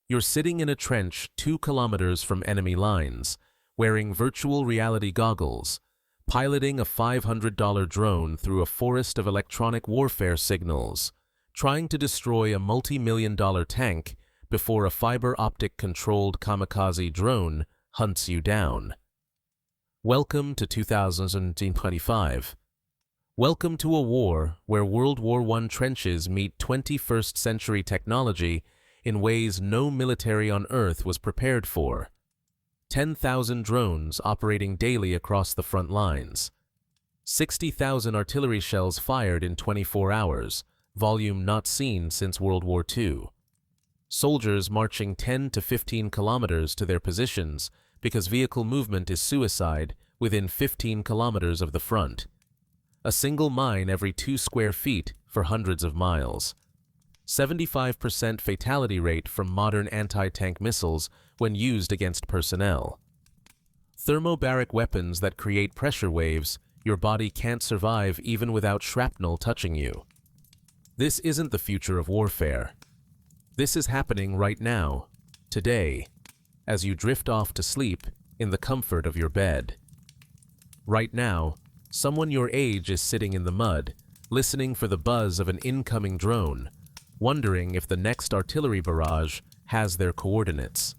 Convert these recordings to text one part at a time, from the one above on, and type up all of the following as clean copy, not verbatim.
You're sitting in a trench 2 kilometers from enemy lines, wearing virtual reality goggles, piloting a $500 drone through a forest of electronic warfare signals, trying to destroy a multi-million-dollar tank before a fiber-optic-controlled kamikaze drone hunts you down. Welcome to 2025. Welcome to a war where World War I trenches meet 21st century technology in ways no military on Earth was prepared for. 10,000 drones operating daily across the front lines. 60,000 artillery shells fired in 24 hours, volume not seen since World War II. Soldiers marching 10 to 15 kilometers to their positions because vehicle movement is suicide within 15 kilometers of the front. A single mine every 2 square feet for hundreds of miles. 75% fatality rate from modern anti-tank missiles when used against personnel. Thermobaric weapons that create pressure waves your body can't survive even without shrapnel touching you. This isn't the future of warfare. This is happening right now, today, as you drift off to sleep in the comfort of your bed. Right now, someone your age is sitting in the mud, listening for the buzz of an incoming drone, wondering if the next artillery barrage has their coordinates.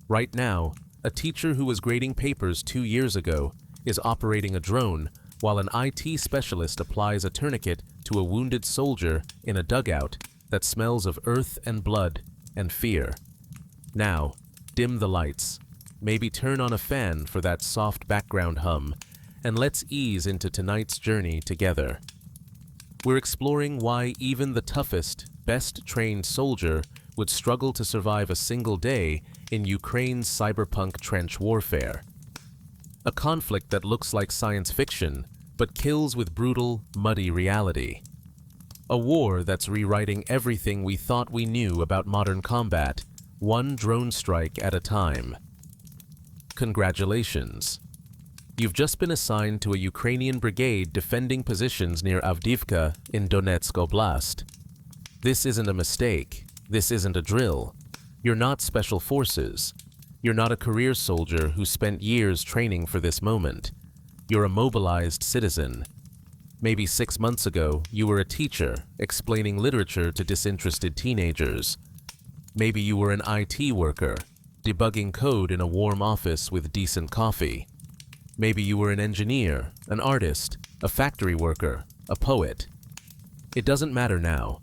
Right now, a teacher who was grading papers 2 years ago is operating a drone while an IT specialist applies a tourniquet to a wounded soldier in a dugout that smells of earth and blood and fear. Now, dim the lights, maybe turn on a fan for that soft background hum, and let's ease into tonight's journey together. We're exploring why even the toughest, best-trained soldier would struggle to survive a single day in Ukraine's cyberpunk trench warfare. A conflict that looks like science fiction, but kills with brutal, muddy reality. A war that's rewriting everything we thought we knew about modern combat, one drone strike at a time. Congratulations. You've just been assigned to a Ukrainian brigade defending positions near Avdiivka in Donetsk Oblast. This isn't a mistake. This isn't a drill. You're not special forces. You're not a career soldier who spent years training for this moment. You're a mobilized citizen. Maybe 6 months ago, you were a teacher explaining literature to disinterested teenagers. Maybe you were an IT worker, debugging code in a warm office with decent coffee. Maybe you were an engineer, an artist, a factory worker, a poet. It doesn't matter now.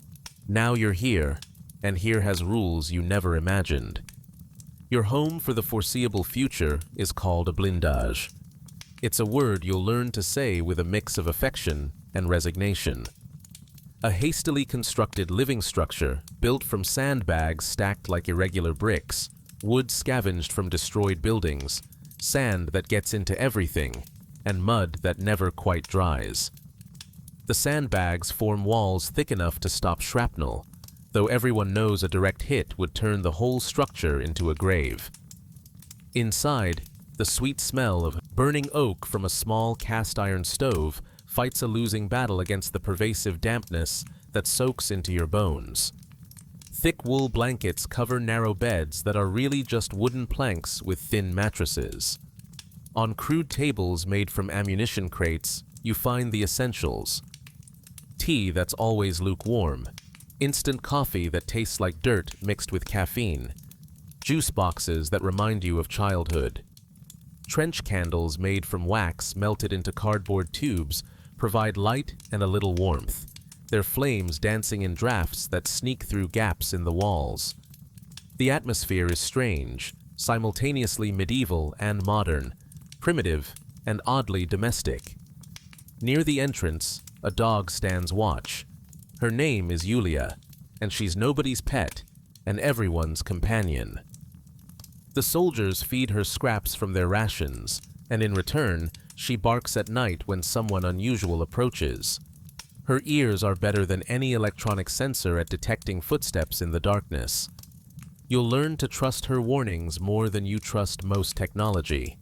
Now you're here, and here has rules you never imagined. Your home for the foreseeable future is called a blindage. It's a word you'll learn to say with a mix of affection and resignation. A hastily constructed living structure built from sandbags stacked like irregular bricks, wood scavenged from destroyed buildings, sand that gets into everything, and mud that never quite dries. The sandbags form walls thick enough to stop shrapnel, though everyone knows a direct hit would turn the whole structure into a grave. Inside, the sweet smell of burning oak from a small cast-iron stove fights a losing battle against the pervasive dampness that soaks into your bones. Thick wool blankets cover narrow beds that are really just wooden planks with thin mattresses. On crude tables made from ammunition crates, you find the essentials. Tea that's always lukewarm. Instant coffee that tastes like dirt mixed with caffeine. Juice boxes that remind you of childhood. Trench candles made from wax melted into cardboard tubes provide light and a little warmth, their flames dancing in drafts that sneak through gaps in the walls. The atmosphere is strange, simultaneously medieval and modern, primitive and oddly domestic. Near the entrance, a dog stands watch. Her name is Yulia, and she's nobody's pet and everyone's companion. The soldiers feed her scraps from their rations, and in return, she barks at night when someone unusual approaches. Her ears are better than any electronic sensor at detecting footsteps in the darkness. You'll learn to trust her warnings more than you trust most technology.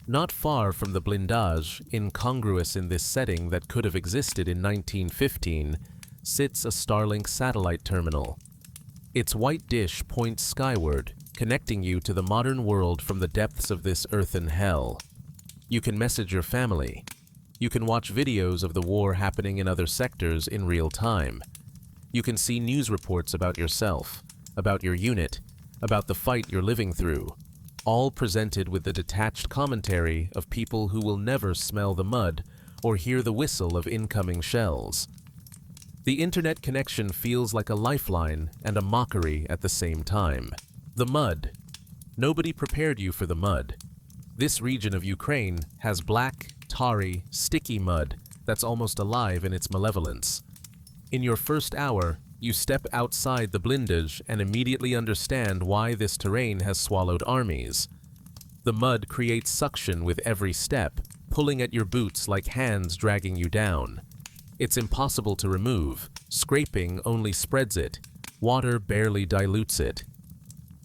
Not far from the blindage, incongruous in this setting that could have existed in 1915, sits a Starlink satellite terminal. Its white dish points skyward, connecting you to the modern world from the depths of this earthen hell. You can message your family. You can watch videos of the war happening in other sectors in real time. You can see news reports about yourself, about your unit, about the fight you're living through, all presented with the detached commentary of people who will never smell the mud or hear the whistle of incoming shells. The internet connection feels like a lifeline and a mockery at the same time. The mud. Nobody prepared you for the mud. This region of Ukraine has black, tarry, sticky mud that's almost alive in its malevolence. In your first hour, you step outside the blindage and immediately understand why this terrain has swallowed armies. The mud creates suction with every step, pulling at your boots like hands dragging you down. It's impossible to remove. Scraping only spreads it. Water barely dilutes it.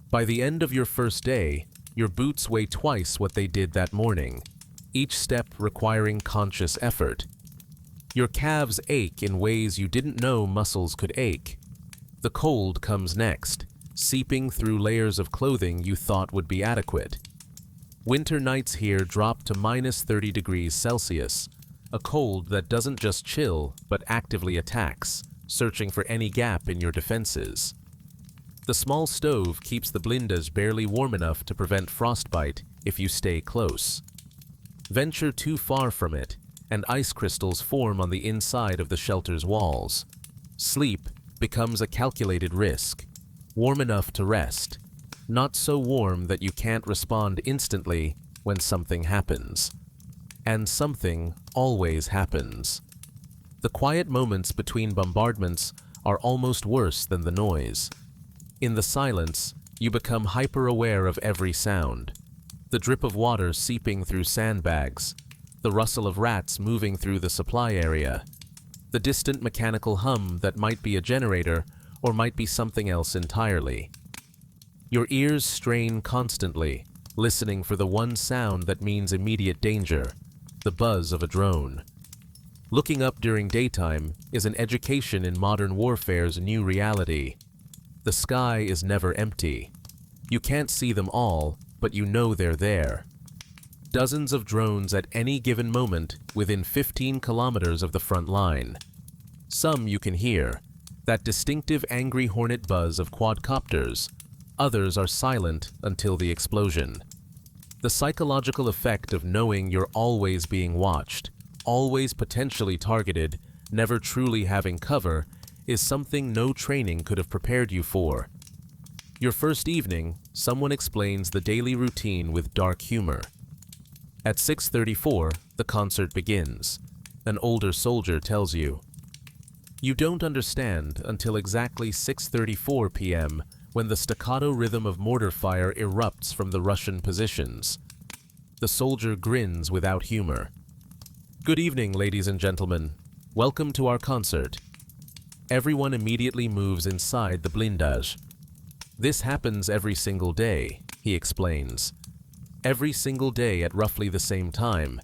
By the end of your first day, your boots weigh twice what they did that morning, each step requiring conscious effort. Your calves ache in ways you didn't know muscles could ache. The cold comes next, seeping through layers of clothing you thought would be adequate. Winter nights here drop to -30 degrees Celsius, a cold that doesn't just chill, but actively attacks, searching for any gap in your defenses. The small stove keeps the blindage barely warm enough to prevent frostbite if you stay close. Venture too far from it, and ice crystals form on the inside of the shelter's walls. Sleep becomes a calculated risk, warm enough to rest, not so warm that you can't respond instantly when something happens. And something always happens. The quiet moments between bombardments are almost worse than the noise. In the silence, you become hyper-aware of every sound. The drip of water seeping through sandbags, the rustle of rats moving through the supply area, the distant mechanical hum that might be a generator or might be something else entirely. Your ears strain constantly, listening for the one sound that means immediate danger, the buzz of a drone. Looking up during daytime is an education in modern warfare's new reality. The sky is never empty. You can't see them all, but you know they're there. Dozens of drones at any given moment within 15 kilometers of the front line. Some you can hear, that distinctive angry hornet buzz of quadcopters. Others are silent until the explosion. The psychological effect of knowing you're always being watched, always potentially targeted, never truly having cover, is something no training could have prepared you for. Your first evening, someone explains the daily routine with dark humor. At 6:34, the concert begins. An older soldier tells you. You don't understand until exactly 6:34 p.m. when the staccato rhythm of mortar fire erupts from the Russian positions. The soldier grins without humor. Good evening, ladies and gentlemen. Welcome to our concert. Everyone immediately moves inside the blindage. This happens every single day, he explains. Every single day at roughly the same time,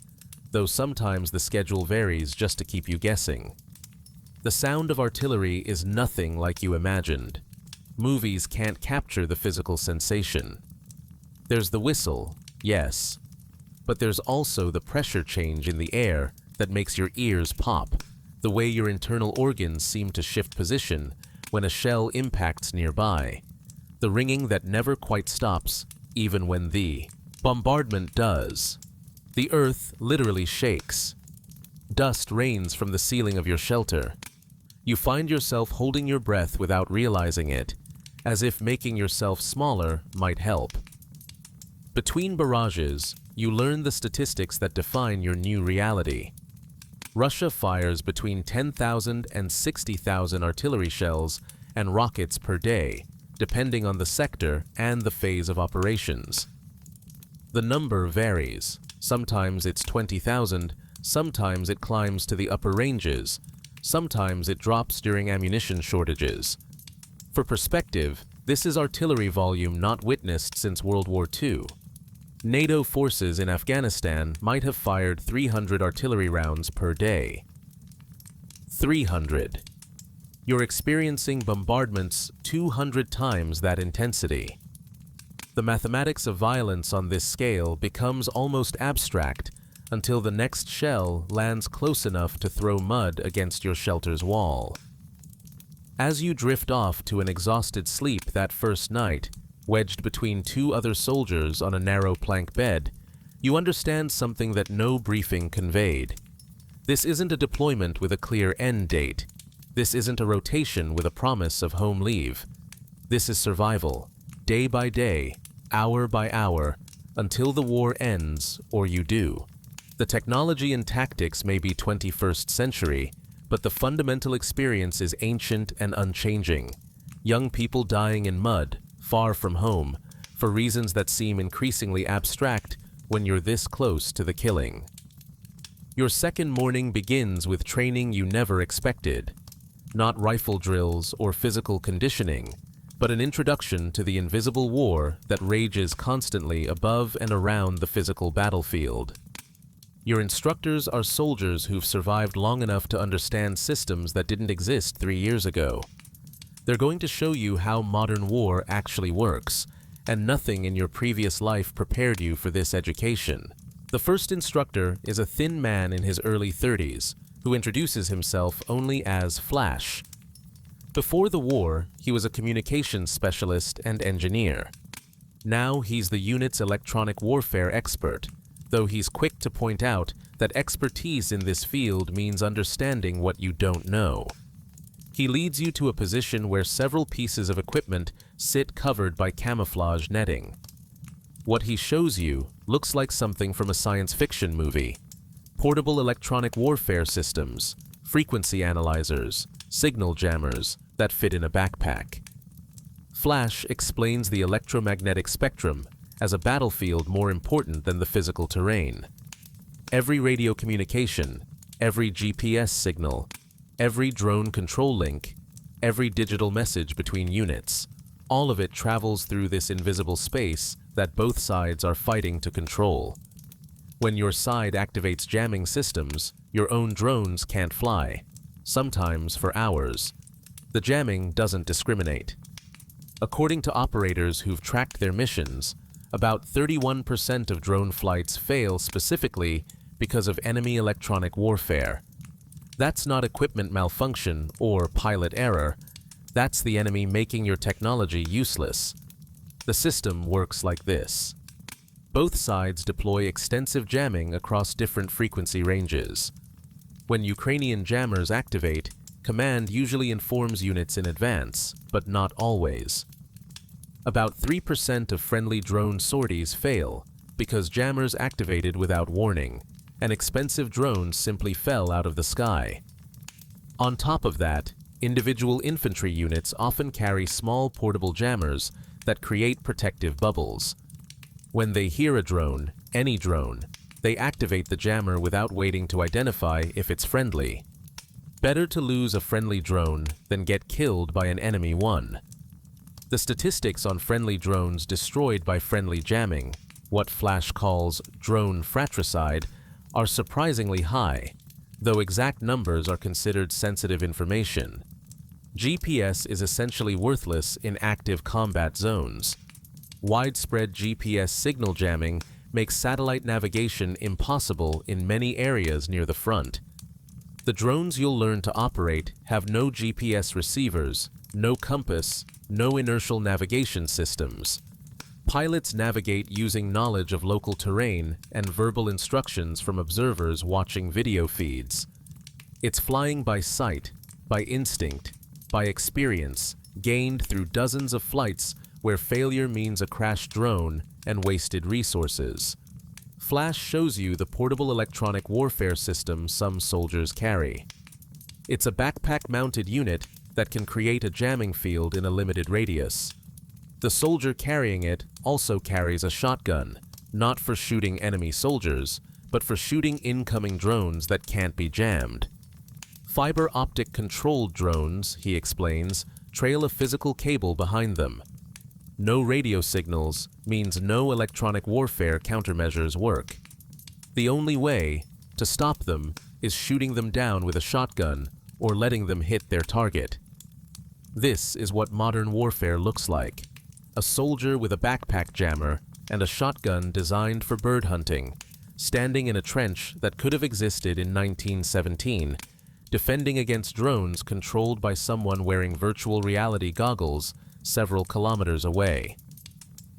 though sometimes the schedule varies just to keep you guessing. The sound of artillery is nothing like you imagined. Movies can't capture the physical sensation. There's the whistle, yes, but there's also the pressure change in the air that makes your ears pop, the way your internal organs seem to shift position when a shell impacts nearby, the ringing that never quite stops, even when the bombardment does. The earth literally shakes. Dust rains from the ceiling of your shelter. You find yourself holding your breath without realizing it, as if making yourself smaller might help. Between barrages, you learn the statistics that define your new reality. Russia fires between 10,000 and 60,000 artillery shells and rockets per day, depending on the sector and the phase of operations. The number varies. Sometimes it's 20,000, sometimes it climbs to the upper ranges, sometimes it drops during ammunition shortages. For perspective, this is artillery volume not witnessed since World War II. NATO forces in Afghanistan might have fired 300 artillery rounds per day. 300. You're experiencing bombardments 200 times that intensity. The mathematics of violence on this scale becomes almost abstract until the next shell lands close enough to throw mud against your shelter's wall. As you drift off to an exhausted sleep that first night, wedged between two other soldiers on a narrow plank bed, you understand something that no briefing conveyed. This isn't a deployment with a clear end date. This isn't a rotation with a promise of home leave. This is survival, day by day, hour by hour, until the war ends or you do. The technology and tactics may be 21st century, but the fundamental experience is ancient and unchanging. Young people dying in mud, far from home, for reasons that seem increasingly abstract when you're this close to the killing. Your second morning begins with training you never expected. Not rifle drills or physical conditioning, but an introduction to the invisible war that rages constantly above and around the physical battlefield. Your instructors are soldiers who've survived long enough to understand systems that didn't exist 3 years ago. They're going to show you how modern war actually works, and nothing in your previous life prepared you for this education. The first instructor is a thin man in his early 30s, who introduces himself only as Flash. Before the war, he was a communications specialist and engineer. Now he's the unit's electronic warfare expert, though he's quick to point out that expertise in this field means understanding what you don't know. He leads you to a position where several pieces of equipment sit covered by camouflage netting. What he shows you looks like something from a science fiction movie. Portable electronic warfare systems, frequency analyzers, signal jammers that fit in a backpack. Flash explains the electromagnetic spectrum as a battlefield more important than the physical terrain. Every radio communication, every GPS signal, every drone control link, every digital message between units, all of it travels through this invisible space that both sides are fighting to control. When your side activates jamming systems, your own drones can't fly, sometimes for hours. The jamming doesn't discriminate. According to operators who've tracked their missions, about 31% of drone flights fail specifically because of enemy electronic warfare. That's not equipment malfunction or pilot error. That's the enemy making your technology useless. The system works like this. Both sides deploy extensive jamming across different frequency ranges. When Ukrainian jammers activate, command usually informs units in advance, but not always. About 3% of friendly drone sorties fail because jammers activated without warning, and expensive drones simply fell out of the sky. On top of that, individual infantry units often carry small portable jammers that create protective bubbles. When they hear a drone, any drone, they activate the jammer without waiting to identify if it's friendly. Better to lose a friendly drone than get killed by an enemy one. The statistics on friendly drones destroyed by friendly jamming, what Flash calls drone fratricide, are surprisingly high, though exact numbers are considered sensitive information. GPS is essentially worthless in active combat zones. Widespread GPS signal jamming makes satellite navigation impossible in many areas near the front. The drones you'll learn to operate have no GPS receivers, no compass, no inertial navigation systems. Pilots navigate using knowledge of local terrain and verbal instructions from observers watching video feeds. It's flying by sight, by instinct, by experience, gained through dozens of flights where failure means a crashed drone and wasted resources. Flash shows you the portable electronic warfare system some soldiers carry. It's a backpack-mounted unit that can create a jamming field in a limited radius. The soldier carrying it also carries a shotgun, not for shooting enemy soldiers, but for shooting incoming drones that can't be jammed. Fiber optic controlled drones, he explains, trail a physical cable behind them. No radio signals means no electronic warfare countermeasures work. The only way to stop them is shooting them down with a shotgun or letting them hit their target. This is what modern warfare looks like. A soldier with a backpack jammer and a shotgun designed for bird hunting, standing in a trench that could have existed in 1917, defending against drones controlled by someone wearing virtual reality goggles several kilometers away.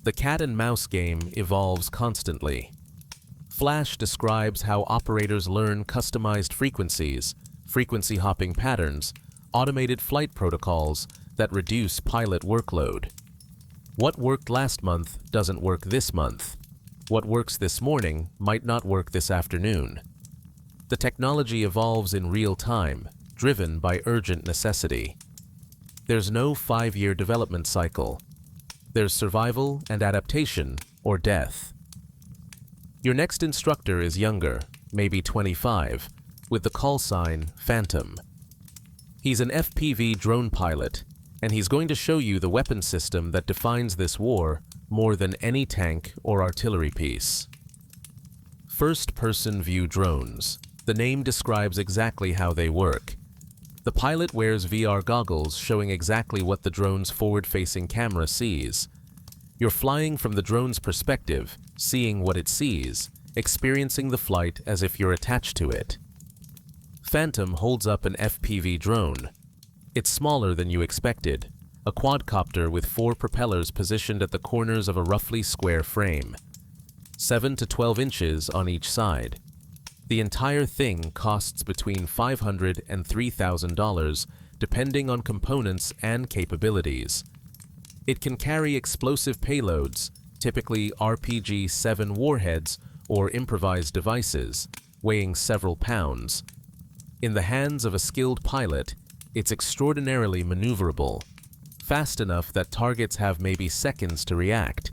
The cat and mouse game evolves constantly. Flash describes how operators learn customized frequencies, frequency hopping patterns, automated flight protocols that reduce pilot workload. What worked last month doesn't work this month. What works this morning might not work this afternoon. The technology evolves in real time, driven by urgent necessity. There's no 5-year development cycle. There's survival and adaptation, or death. Your next instructor is younger, maybe 25, with the call sign Phantom. He's an FPV drone pilot, and he's going to show you the weapon system that defines this war more than any tank or artillery piece. First-person view drones. The name describes exactly how they work. The pilot wears VR goggles showing exactly what the drone's forward-facing camera sees. You're flying from the drone's perspective, seeing what it sees, experiencing the flight as if you're attached to it. Phantom holds up an FPV drone. It's smaller than you expected, a quadcopter with 4 propellers positioned at the corners of a roughly square frame, 7 to 12 inches on each side. The entire thing costs between $500 and $3,000, depending on components and capabilities. It can carry explosive payloads, typically RPG-7 warheads or improvised devices, weighing several pounds. In the hands of a skilled pilot, it's extraordinarily maneuverable, fast enough that targets have maybe seconds to react,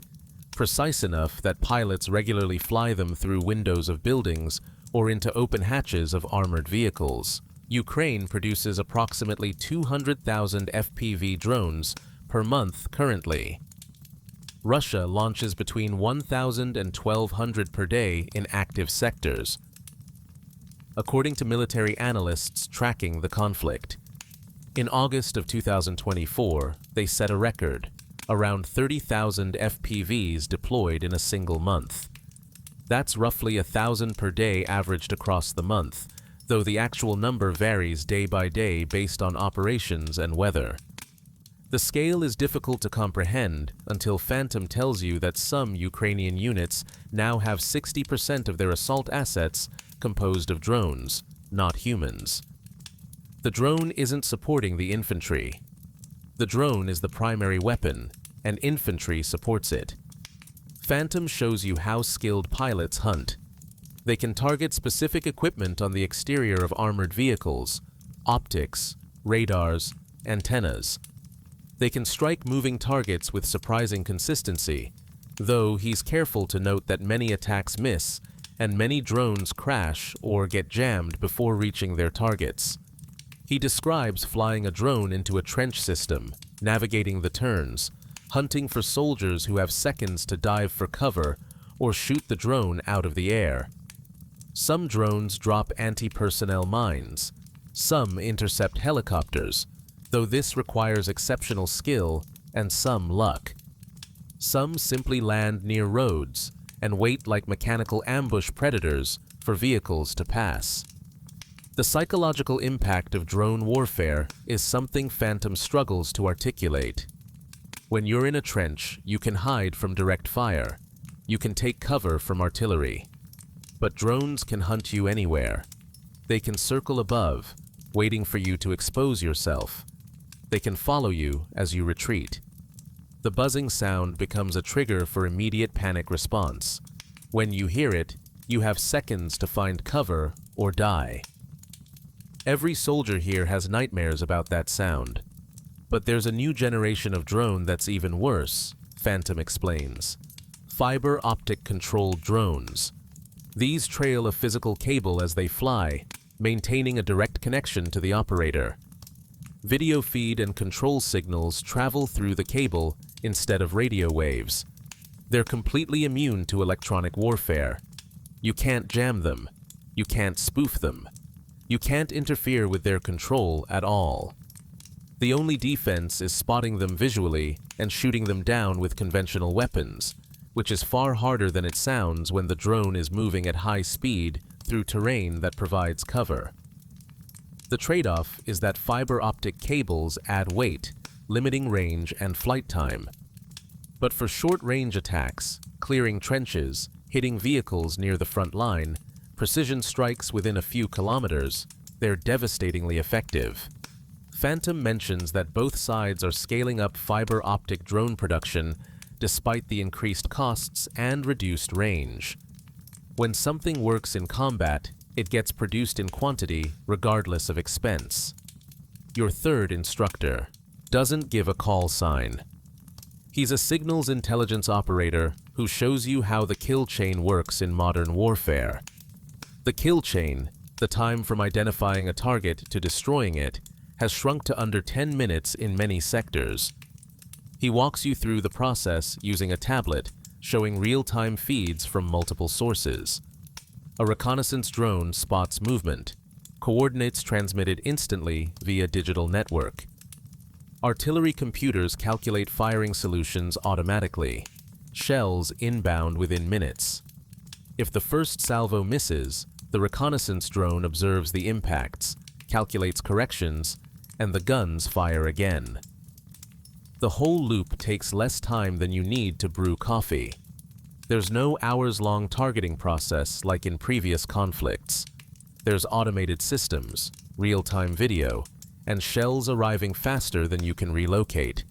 precise enough that pilots regularly fly them through windows of buildings or into open hatches of armored vehicles. Ukraine produces approximately 200,000 FPV drones per month currently. Russia launches between 1,000 and 1,200 per day in active sectors, according to military analysts tracking the conflict. In August of 2024, they set a record, around 30,000 FPVs deployed in a single month. That's roughly 1,000 per day averaged across the month, though the actual number varies day by day based on operations and weather. The scale is difficult to comprehend until Phantom tells you that some Ukrainian units now have 60% of their assault assets composed of drones, not humans. The drone isn't supporting the infantry. The drone is the primary weapon, and infantry supports it. Phantom shows you how skilled pilots hunt. They can target specific equipment on the exterior of armored vehicles, optics, radars, antennas. They can strike moving targets with surprising consistency, though he's careful to note that many attacks miss and many drones crash or get jammed before reaching their targets. He describes flying a drone into a trench system, navigating the turns, hunting for soldiers who have seconds to dive for cover or shoot the drone out of the air. Some drones drop anti-personnel mines. Some intercept helicopters, though this requires exceptional skill and some luck. Some simply land near roads and wait like mechanical ambush predators for vehicles to pass. The psychological impact of drone warfare is something Phantom struggles to articulate. When you're in a trench, you can hide from direct fire. You can take cover from artillery. But drones can hunt you anywhere. They can circle above, waiting for you to expose yourself. They can follow you as you retreat. The buzzing sound becomes a trigger for immediate panic response. When you hear it, you have seconds to find cover or die. Every soldier here has nightmares about that sound. But there's a new generation of drone that's even worse, Phantom explains. Fiber optic controlled drones. These trail a physical cable as they fly, maintaining a direct connection to the operator. Video feed and control signals travel through the cable instead of radio waves. They're completely immune to electronic warfare. You can't jam them. You can't spoof them. You can't interfere with their control at all. The only defense is spotting them visually and shooting them down with conventional weapons, which is far harder than it sounds when the drone is moving at high speed through terrain that provides cover. The trade-off is that fiber optic cables add weight, limiting range and flight time. But for short-range attacks, clearing trenches, hitting vehicles near the front line, precision strikes within a few kilometers, they're devastatingly effective. Phantom mentions that both sides are scaling up fiber optic drone production despite the increased costs and reduced range. When something works in combat, it gets produced in quantity regardless of expense. Your third instructor doesn't give a call sign. He's a signals intelligence operator who shows you how the kill chain works in modern warfare. The kill chain, the time from identifying a target to destroying it, has shrunk to under 10 minutes in many sectors. He walks you through the process using a tablet, showing real-time feeds from multiple sources. A reconnaissance drone spots movement, coordinates transmitted instantly via digital network. Artillery computers calculate firing solutions automatically, shells inbound within minutes. If the first salvo misses, the reconnaissance drone observes the impacts, calculates corrections, and the guns fire again. The whole loop takes less time than you need to brew coffee. There's no hours-long targeting process like in previous conflicts. There's automated systems, real-time video, and shells arriving faster than you can relocate.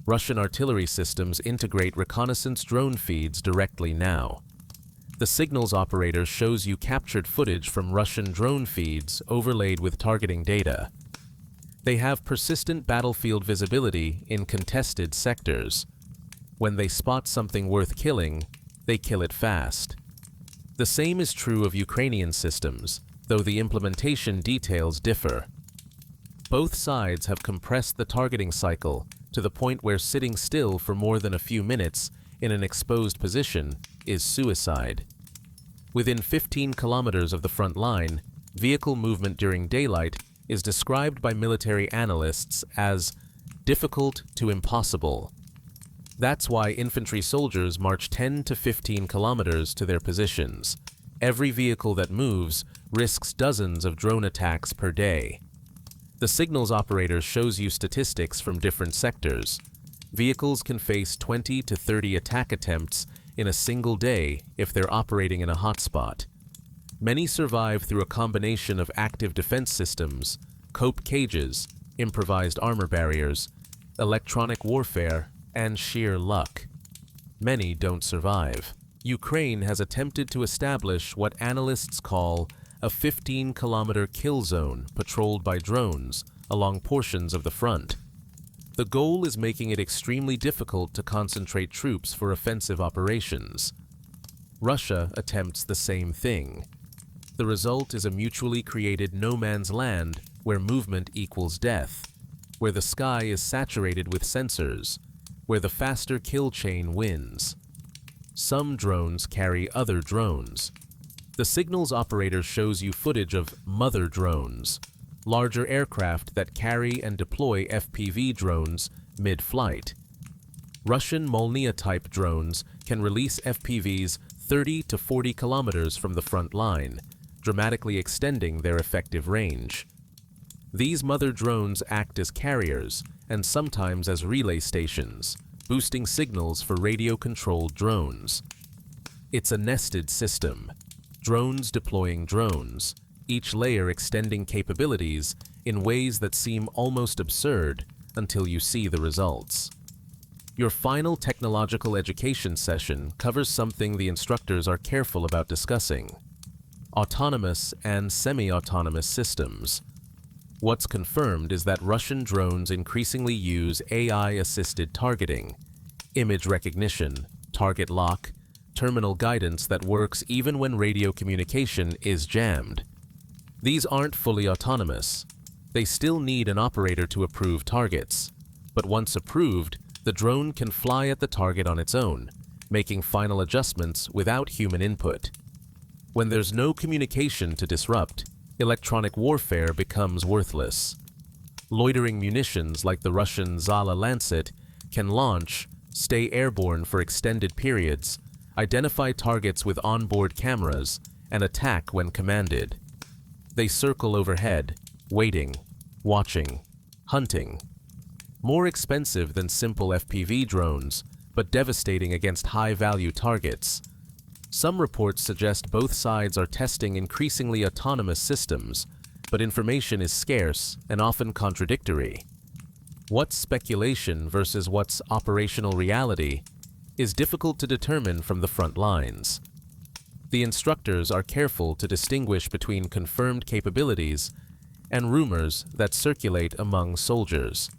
Russian artillery systems integrate reconnaissance drone feeds directly now. The signals operator shows you captured footage from Russian drone feeds overlaid with targeting data. They have persistent battlefield visibility in contested sectors. When they spot something worth killing, they kill it fast. The same is true of Ukrainian systems, though the implementation details differ. Both sides have compressed the targeting cycle to the point where sitting still for more than a few minutes in an exposed position is suicide. Within 15 kilometers of the front line, vehicle movement during daylight is described by military analysts as difficult to impossible. That's why infantry soldiers march 10 to 15 kilometers to their positions. Every vehicle that moves risks dozens of drone attacks per day. The signals operator shows you statistics from different sectors. Vehicles can face 20 to 30 attack attempts in a single day if they're operating in a hotspot. Many survive through a combination of active defense systems, cope cages, improvised armor barriers, electronic warfare, and sheer luck. Many don't survive. Ukraine has attempted to establish what analysts call a 15-kilometer kill zone patrolled by drones along portions of the front. The goal is making it extremely difficult to concentrate troops for offensive operations. Russia attempts the same thing. The result is a mutually created no man's land where movement equals death, where the sky is saturated with sensors, where the faster kill chain wins. Some drones carry other drones. The signals operator shows you footage of mother drones, larger aircraft that carry and deploy FPV drones mid-flight. Russian Molniya-type drones can release FPVs 30 to 40 kilometers from the front line, dramatically extending their effective range. These mother drones act as carriers and sometimes as relay stations, boosting signals for radio-controlled drones. It's a nested system, drones deploying drones, each layer extending capabilities in ways that seem almost absurd until you see the results. Your final technological education session covers something the instructors are careful about discussing: autonomous and semi-autonomous systems. What's confirmed is that Russian drones increasingly use AI-assisted targeting, image recognition, target lock, terminal guidance that works even when radio communication is jammed. These aren't fully autonomous. They still need an operator to approve targets, but once approved, the drone can fly at the target on its own, making final adjustments without human input. When there's no communication to disrupt, electronic warfare becomes worthless. Loitering munitions like the Russian Zala Lancet can launch, stay airborne for extended periods, identify targets with onboard cameras, and attack when commanded. They circle overhead, waiting, watching, hunting. More expensive than simple FPV drones, but devastating against high-value targets. Some reports suggest both sides are testing increasingly autonomous systems, but information is scarce and often contradictory. What's speculation versus what's operational reality is difficult to determine from the front lines. The instructors are careful to distinguish between confirmed capabilities and rumors that circulate among soldiers.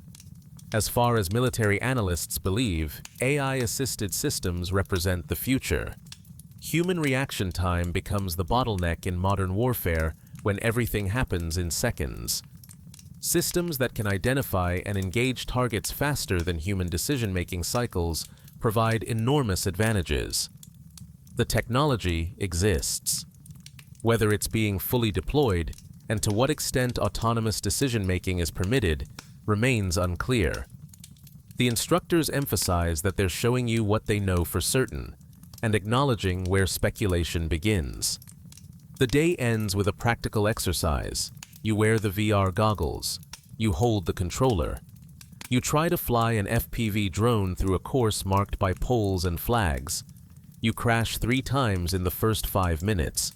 As far as military analysts believe, AI-assisted systems represent the future. Human reaction time becomes the bottleneck in modern warfare when everything happens in seconds. Systems that can identify and engage targets faster than human decision-making cycles provide enormous advantages. The technology exists. Whether it's being fully deployed and to what extent autonomous decision-making is permitted remains unclear. The instructors emphasize that they're showing you what they know for certain and acknowledging where speculation begins. The day ends with a practical exercise. You wear the VR goggles. You hold the controller. You try to fly an FPV drone through a course marked by poles and flags. You crash 3 times in the first 5 minutes.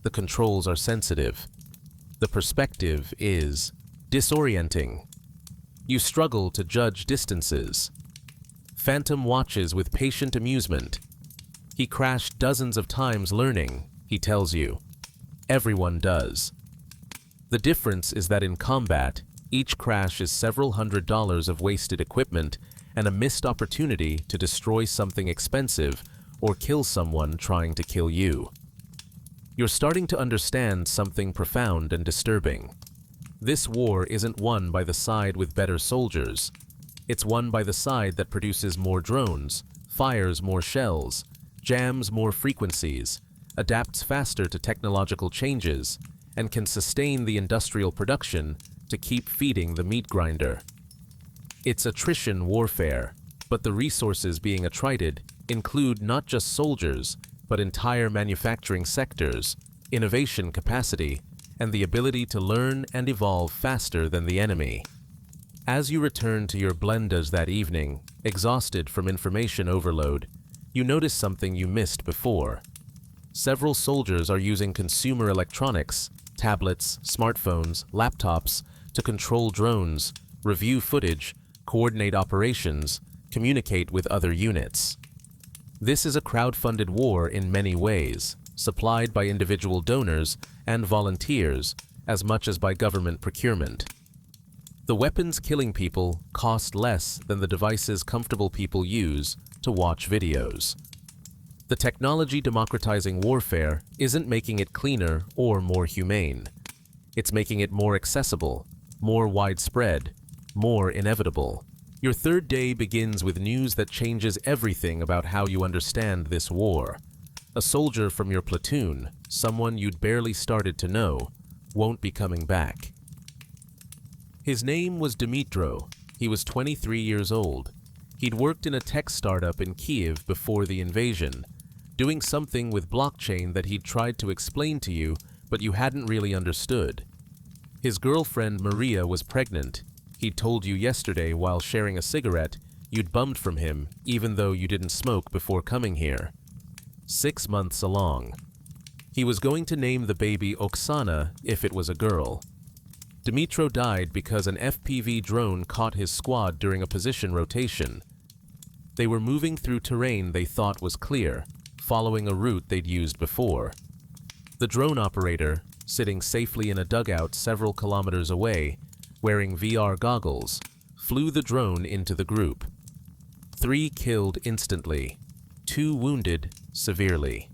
The controls are sensitive. The perspective is disorienting. You struggle to judge distances. Phantom watches with patient amusement. He crashed dozens of times learning, he tells you. Everyone does. The difference is that in combat, each crash is several $100s of wasted equipment and a missed opportunity to destroy something expensive or kill someone trying to kill you. You're starting to understand something profound and disturbing. This war isn't won by the side with better soldiers. It's won by the side that produces more drones, fires more shells, jams more frequencies, adapts faster to technological changes, and can sustain the industrial production to keep feeding the meat grinder. It's attrition warfare, but the resources being attrited include not just soldiers, but entire manufacturing sectors, innovation capacity, and the ability to learn and evolve faster than the enemy. As you return to your blendas that evening, exhausted from information overload, you notice something you missed before. Several soldiers are using consumer electronics, tablets, smartphones, laptops, to control drones, review footage, coordinate operations, communicate with other units. This is a crowd-funded war in many ways, supplied by individual donors and volunteers as much as by government procurement. The weapons killing people cost less than the devices comfortable people use to watch videos. The technology democratizing warfare isn't making it cleaner or more humane. It's making it more accessible, more widespread, more inevitable. Your third day begins with news that changes everything about how you understand this war. A soldier from your platoon, someone you'd barely started to know, won't be coming back. His name was Dmitro. He was 23 years old. He'd worked in a tech startup in Kiev before the invasion, doing something with blockchain that he'd tried to explain to you, but you hadn't really understood. His girlfriend Maria was pregnant. He'd told you yesterday while sharing a cigarette you'd bummed from him even though you didn't smoke before coming here. 6 months along. He was going to name the baby Oksana if it was a girl. Dmitro died because an FPV drone caught his squad during a position rotation. They were moving through terrain they thought was clear, following a route they'd used before. The drone operator, sitting safely in a dugout several kilometers away, wearing VR goggles, flew the drone into the group. 3 killed instantly, 2 wounded severely.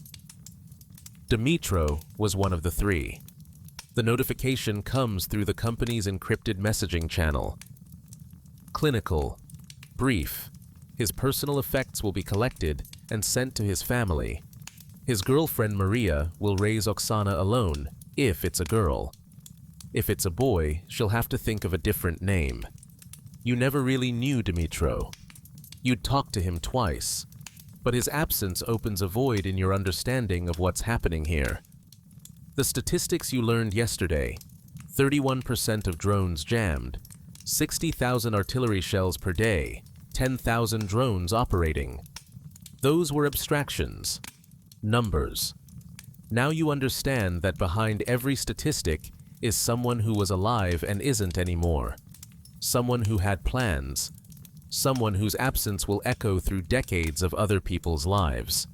Dmitro was one of the 3. The notification comes through the company's encrypted messaging channel. Clinical. Brief. His personal effects will be collected and sent to his family. His girlfriend Maria will raise Oksana alone, if it's a girl. If it's a boy, she'll have to think of a different name. You never really knew Dimitro. You'd talked to him twice, but his absence opens a void in your understanding of what's happening here. The statistics you learned yesterday: 31% of drones jammed, 60,000 artillery shells per day, 10,000 drones operating. Those were abstractions, numbers. Now you understand that behind every statistic is someone who was alive and isn't anymore. Someone who had plans. Someone whose absence will echo through decades of other people's lives.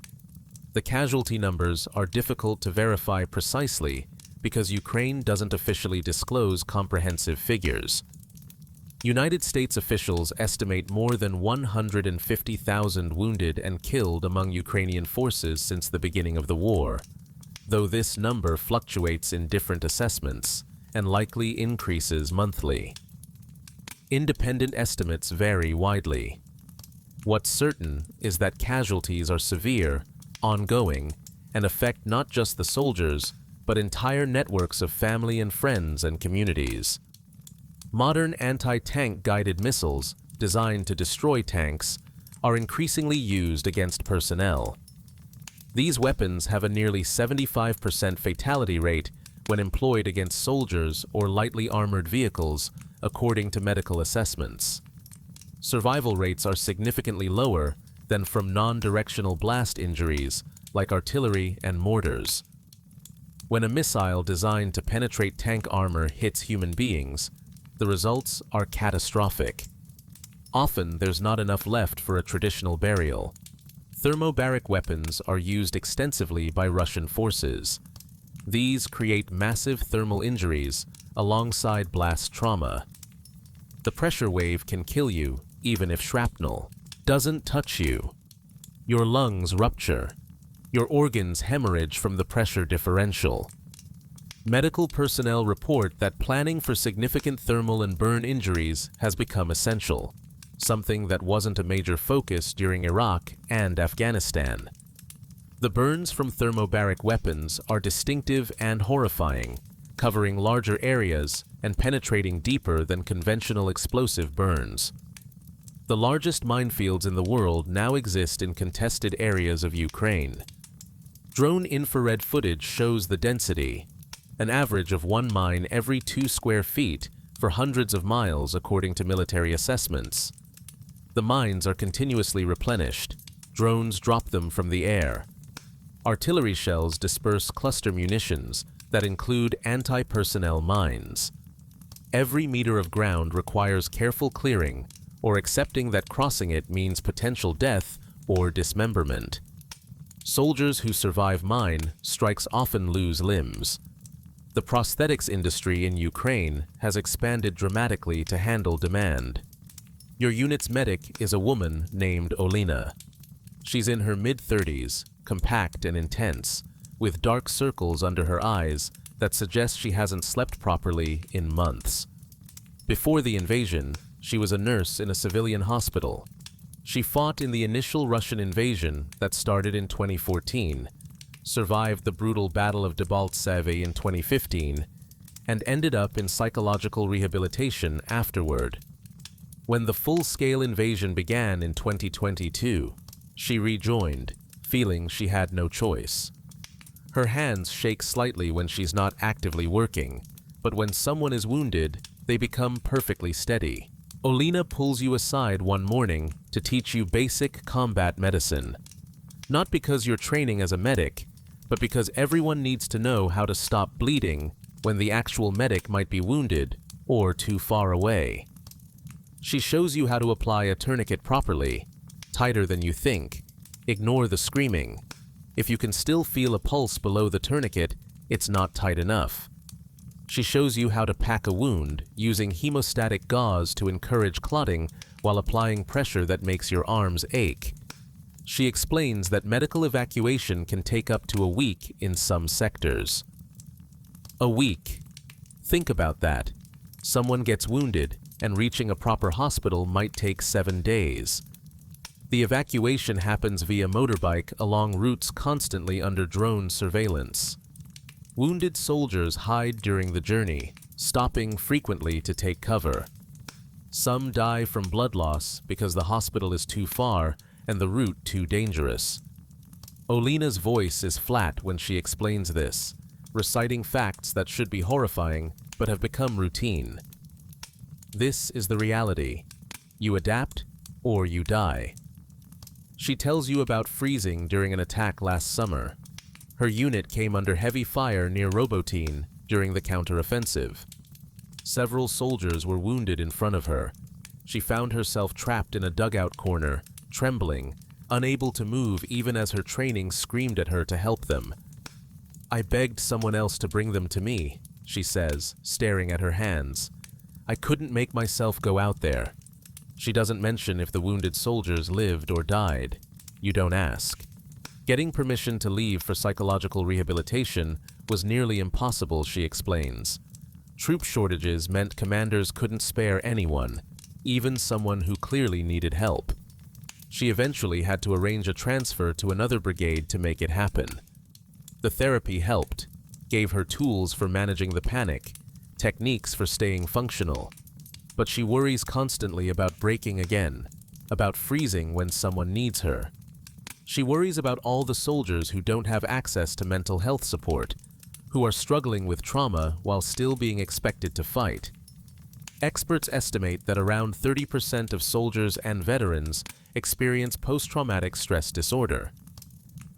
The casualty numbers are difficult to verify precisely because Ukraine doesn't officially disclose comprehensive figures. United States officials estimate more than 150,000 wounded and killed among Ukrainian forces since the beginning of the war, though this number fluctuates in different assessments and likely increases monthly. Independent estimates vary widely. What's certain is that casualties are severe, ongoing, and affect not just the soldiers, but entire networks of family and friends and communities. Modern anti-tank guided missiles, designed to destroy tanks, are increasingly used against personnel. These weapons have a nearly 75% fatality rate when employed against soldiers or lightly armored vehicles, according to medical assessments. Survival rates are significantly lower than from non-directional blast injuries like artillery and mortars. When a missile designed to penetrate tank armor hits human beings, the results are catastrophic. Often there's not enough left for a traditional burial. Thermobaric weapons are used extensively by Russian forces. These create massive thermal injuries alongside blast trauma. The pressure wave can kill you even if shrapnel doesn't touch you. Your lungs rupture. Your organs hemorrhage from the pressure differential. Medical personnel report that planning for significant thermal and burn injuries has become essential, something that wasn't a major focus during Iraq and Afghanistan. The burns from thermobaric weapons are distinctive and horrifying, covering larger areas and penetrating deeper than conventional explosive burns. The largest minefields in the world now exist in contested areas of Ukraine. Drone infrared footage shows the density, an average of one mine every 2 square feet for hundreds of miles according to military assessments. The mines are continuously replenished. Drones drop them from the air. Artillery shells disperse cluster munitions that include anti-personnel mines. Every meter of ground requires careful clearing or accepting that crossing it means potential death or dismemberment. Soldiers who survive mine strikes often lose limbs. The prosthetics industry in Ukraine has expanded dramatically to handle demand. Your unit's medic is a woman named Olena. She's in her mid-30s, compact and intense, with dark circles under her eyes that suggest she hasn't slept properly in months. Before the invasion, she was a nurse in a civilian hospital. She fought in the initial Russian invasion that started in 2014, survived the brutal Battle of Debaltseve in 2015, and ended up in psychological rehabilitation afterward. When the full-scale invasion began in 2022, she rejoined, feeling she had no choice. Her hands shake slightly when she's not actively working, but when someone is wounded, they become perfectly steady. Olena pulls you aside one morning to teach you basic combat medicine. Not because you're training as a medic, but because everyone needs to know how to stop bleeding when the actual medic might be wounded or too far away. She shows you how to apply a tourniquet properly, tighter than you think. Ignore the screaming. If you can still feel a pulse below the tourniquet, it's not tight enough. She shows you how to pack a wound using hemostatic gauze to encourage clotting while applying pressure that makes your arms ache. She explains that medical evacuation can take up to a week in some sectors. A week. Think about that. Someone gets wounded, and reaching a proper hospital might take 7 days. The evacuation happens via motorbike along routes constantly under drone surveillance. Wounded soldiers hide during the journey, stopping frequently to take cover. Some die from blood loss because the hospital is too far and the route too dangerous. Olina's voice is flat when she explains this, reciting facts that should be horrifying but have become routine. This is the reality. You adapt or you die. She tells you about freezing during an attack last summer. Her unit came under heavy fire near Robotine during the counteroffensive. Several soldiers were wounded in front of her. She found herself trapped in a dugout corner, trembling, unable to move even as her training screamed at her to help them. "I begged someone else to bring them to me," she says, staring at her hands. "I couldn't make myself go out there." She doesn't mention if the wounded soldiers lived or died. You don't ask. Getting permission to leave for psychological rehabilitation was nearly impossible, she explains. Troop shortages meant commanders couldn't spare anyone, even someone who clearly needed help. She eventually had to arrange a transfer to another brigade to make it happen. The therapy helped, gave her tools for managing the panic, techniques for staying functional. But she worries constantly about breaking again, about freezing when someone needs her. She worries about all the soldiers who don't have access to mental health support, who are struggling with trauma while still being expected to fight. Experts estimate that around 30% of soldiers and veterans experience post-traumatic stress disorder.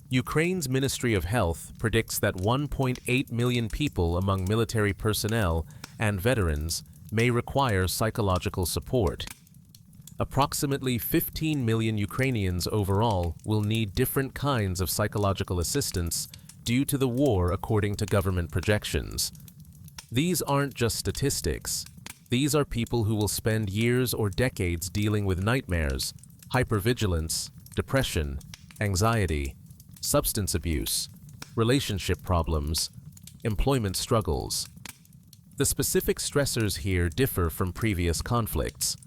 Ukraine's Ministry of Health predicts that 1.8 million people among military personnel and veterans may require psychological support. Approximately 15 million Ukrainians overall will need different kinds of psychological assistance due to the war, according to government projections. These aren't just statistics. These are people who will spend years or decades dealing with nightmares, hypervigilance, depression, anxiety, substance abuse, relationship problems, employment struggles. The specific stressors here differ from previous conflicts.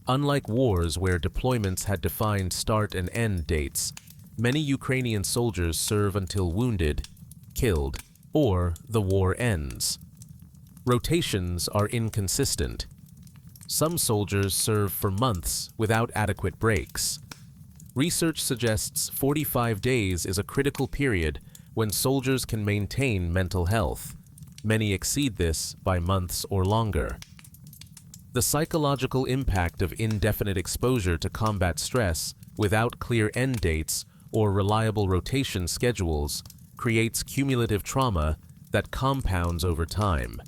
Unlike wars where deployments had defined start and end dates, many Ukrainian soldiers serve until wounded, killed, or the war ends. Rotations are inconsistent. Some soldiers serve for months without adequate breaks. Research suggests 45 days is a critical period when soldiers can maintain mental health. Many exceed this by months or longer. The psychological impact of indefinite exposure to combat stress without clear end dates or reliable rotation schedules creates cumulative trauma that compounds over time.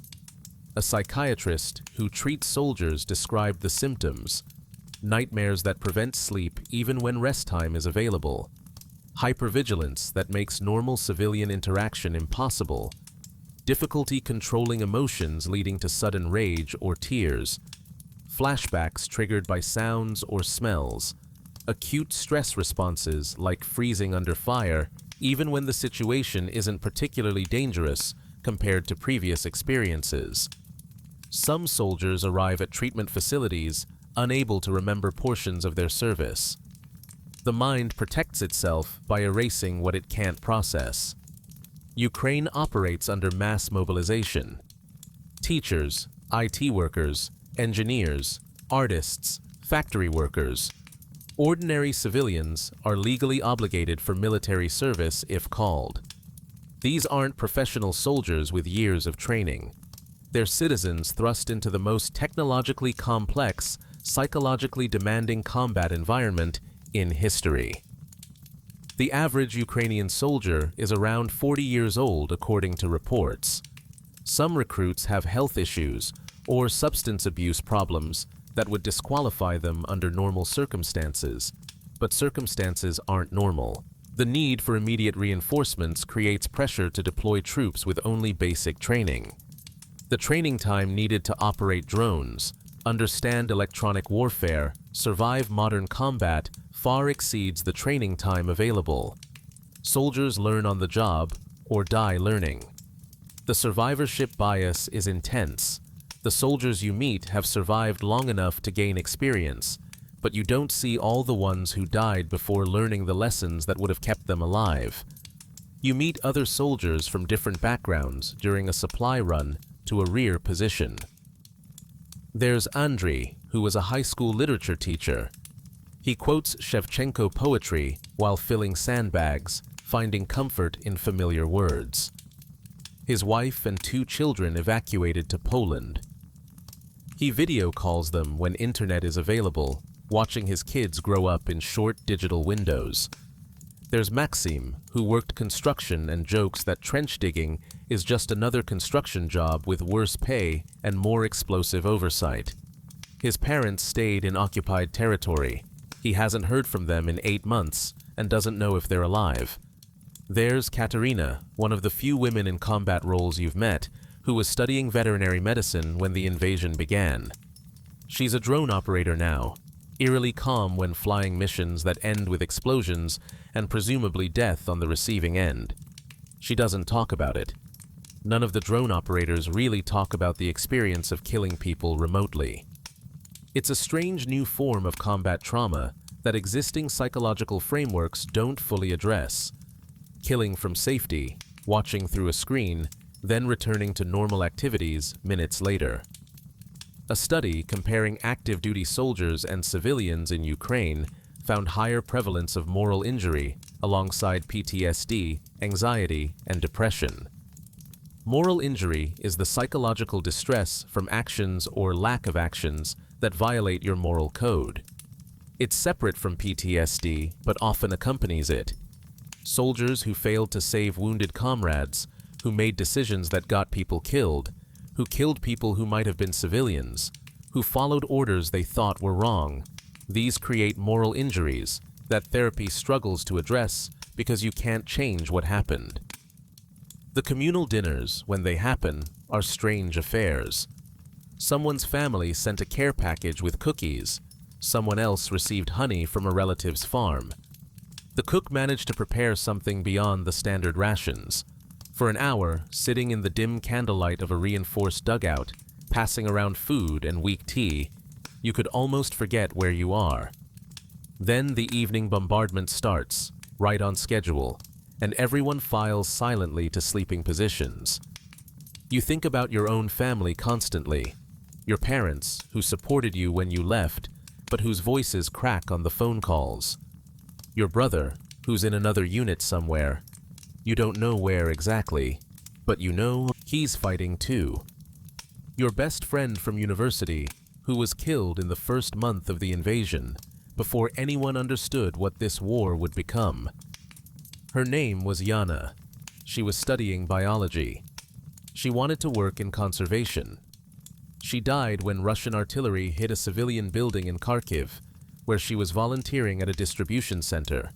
A psychiatrist who treats soldiers described the symptoms: nightmares that prevent sleep even when rest time is available, hypervigilance that makes normal civilian interaction impossible, difficulty controlling emotions leading to sudden rage or tears, flashbacks triggered by sounds or smells, acute stress responses like freezing under fire, even when the situation isn't particularly dangerous compared to previous experiences. Some soldiers arrive at treatment facilities unable to remember portions of their service. The mind protects itself by erasing what it can't process. Ukraine operates under mass mobilization. Teachers, IT workers, engineers, artists, factory workers. Ordinary civilians are legally obligated for military service if called. These aren't professional soldiers with years of training. They're citizens thrust into the most technologically complex, psychologically demanding combat environment in history. The average Ukrainian soldier is around 40 years old, according to reports. Some recruits have health issues or substance abuse problems that would disqualify them under normal circumstances, but circumstances aren't normal. The need for immediate reinforcements creates pressure to deploy troops with only basic training. The training time needed to operate drones, understand electronic warfare, survive modern combat far exceeds the training time available. Soldiers learn on the job or die learning. The survivorship bias is intense. The soldiers you meet have survived long enough to gain experience, but you don't see all the ones who died before learning the lessons that would have kept them alive. You meet other soldiers from different backgrounds during a supply run to a rear position. There's Andriy, who was a high school literature teacher. He quotes Shevchenko poetry while filling sandbags, finding comfort in familiar words. His wife and 2 children evacuated to Poland. He video calls them when internet is available, watching his kids grow up in short digital windows. There's Maxim, who worked construction and jokes that trench digging is just another construction job with worse pay and more explosive oversight. His parents stayed in occupied territory. He hasn't heard from them in 8 months and doesn't know if they're alive. There's Katerina, one of the few women in combat roles you've met, who was studying veterinary medicine when the invasion began. She's a drone operator now, eerily calm when flying missions that end with explosions and presumably death on the receiving end. She doesn't talk about it. None of the drone operators really talk about the experience of killing people remotely. It's a strange new form of combat trauma that existing psychological frameworks don't fully address. Killing from safety, watching through a screen, then returning to normal activities minutes later. A study comparing active duty soldiers and civilians in Ukraine found higher prevalence of moral injury alongside PTSD, anxiety, and depression. Moral injury is the psychological distress from actions or lack of actions that violate your moral code. It's separate from PTSD, but often accompanies it. Soldiers who failed to save wounded comrades, who made decisions that got people killed, who killed people who might have been civilians, who followed orders they thought were wrong. These create moral injuries that therapy struggles to address because you can't change what happened. The communal dinners, when they happen, are strange affairs. Someone's family sent a care package with cookies. Someone else received honey from a relative's farm. The cook managed to prepare something beyond the standard rations. For an hour, sitting in the dim candlelight of a reinforced dugout, passing around food and weak tea, you could almost forget where you are. Then the evening bombardment starts, right on schedule, and everyone files silently to sleeping positions. You think about your own family constantly, your parents, who supported you when you left, but whose voices crack on the phone calls. Your brother, who's in another unit somewhere. You don't know where exactly, but you know he's fighting too. Your best friend from university, who was killed in the first month of the invasion, before anyone understood what this war would become. Her name was Yana. She was studying biology. She wanted to work in conservation. She died when Russian artillery hit a civilian building in Kharkiv, where she was volunteering at a distribution center.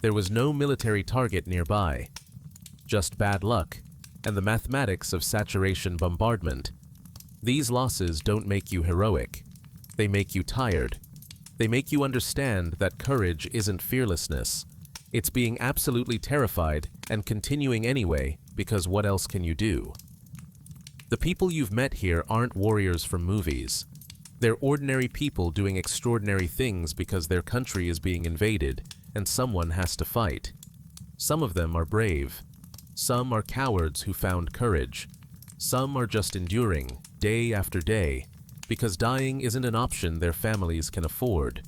There was no military target nearby, just bad luck and the mathematics of saturation bombardment. These losses don't make you heroic. They make you tired. They make you understand that courage isn't fearlessness. It's being absolutely terrified and continuing anyway, because what else can you do? The people you've met here aren't warriors from movies. They're ordinary people doing extraordinary things because their country is being invaded and someone has to fight. Some of them are brave. Some are cowards who found courage. Some are just enduring, day after day, because dying isn't an option their families can afford.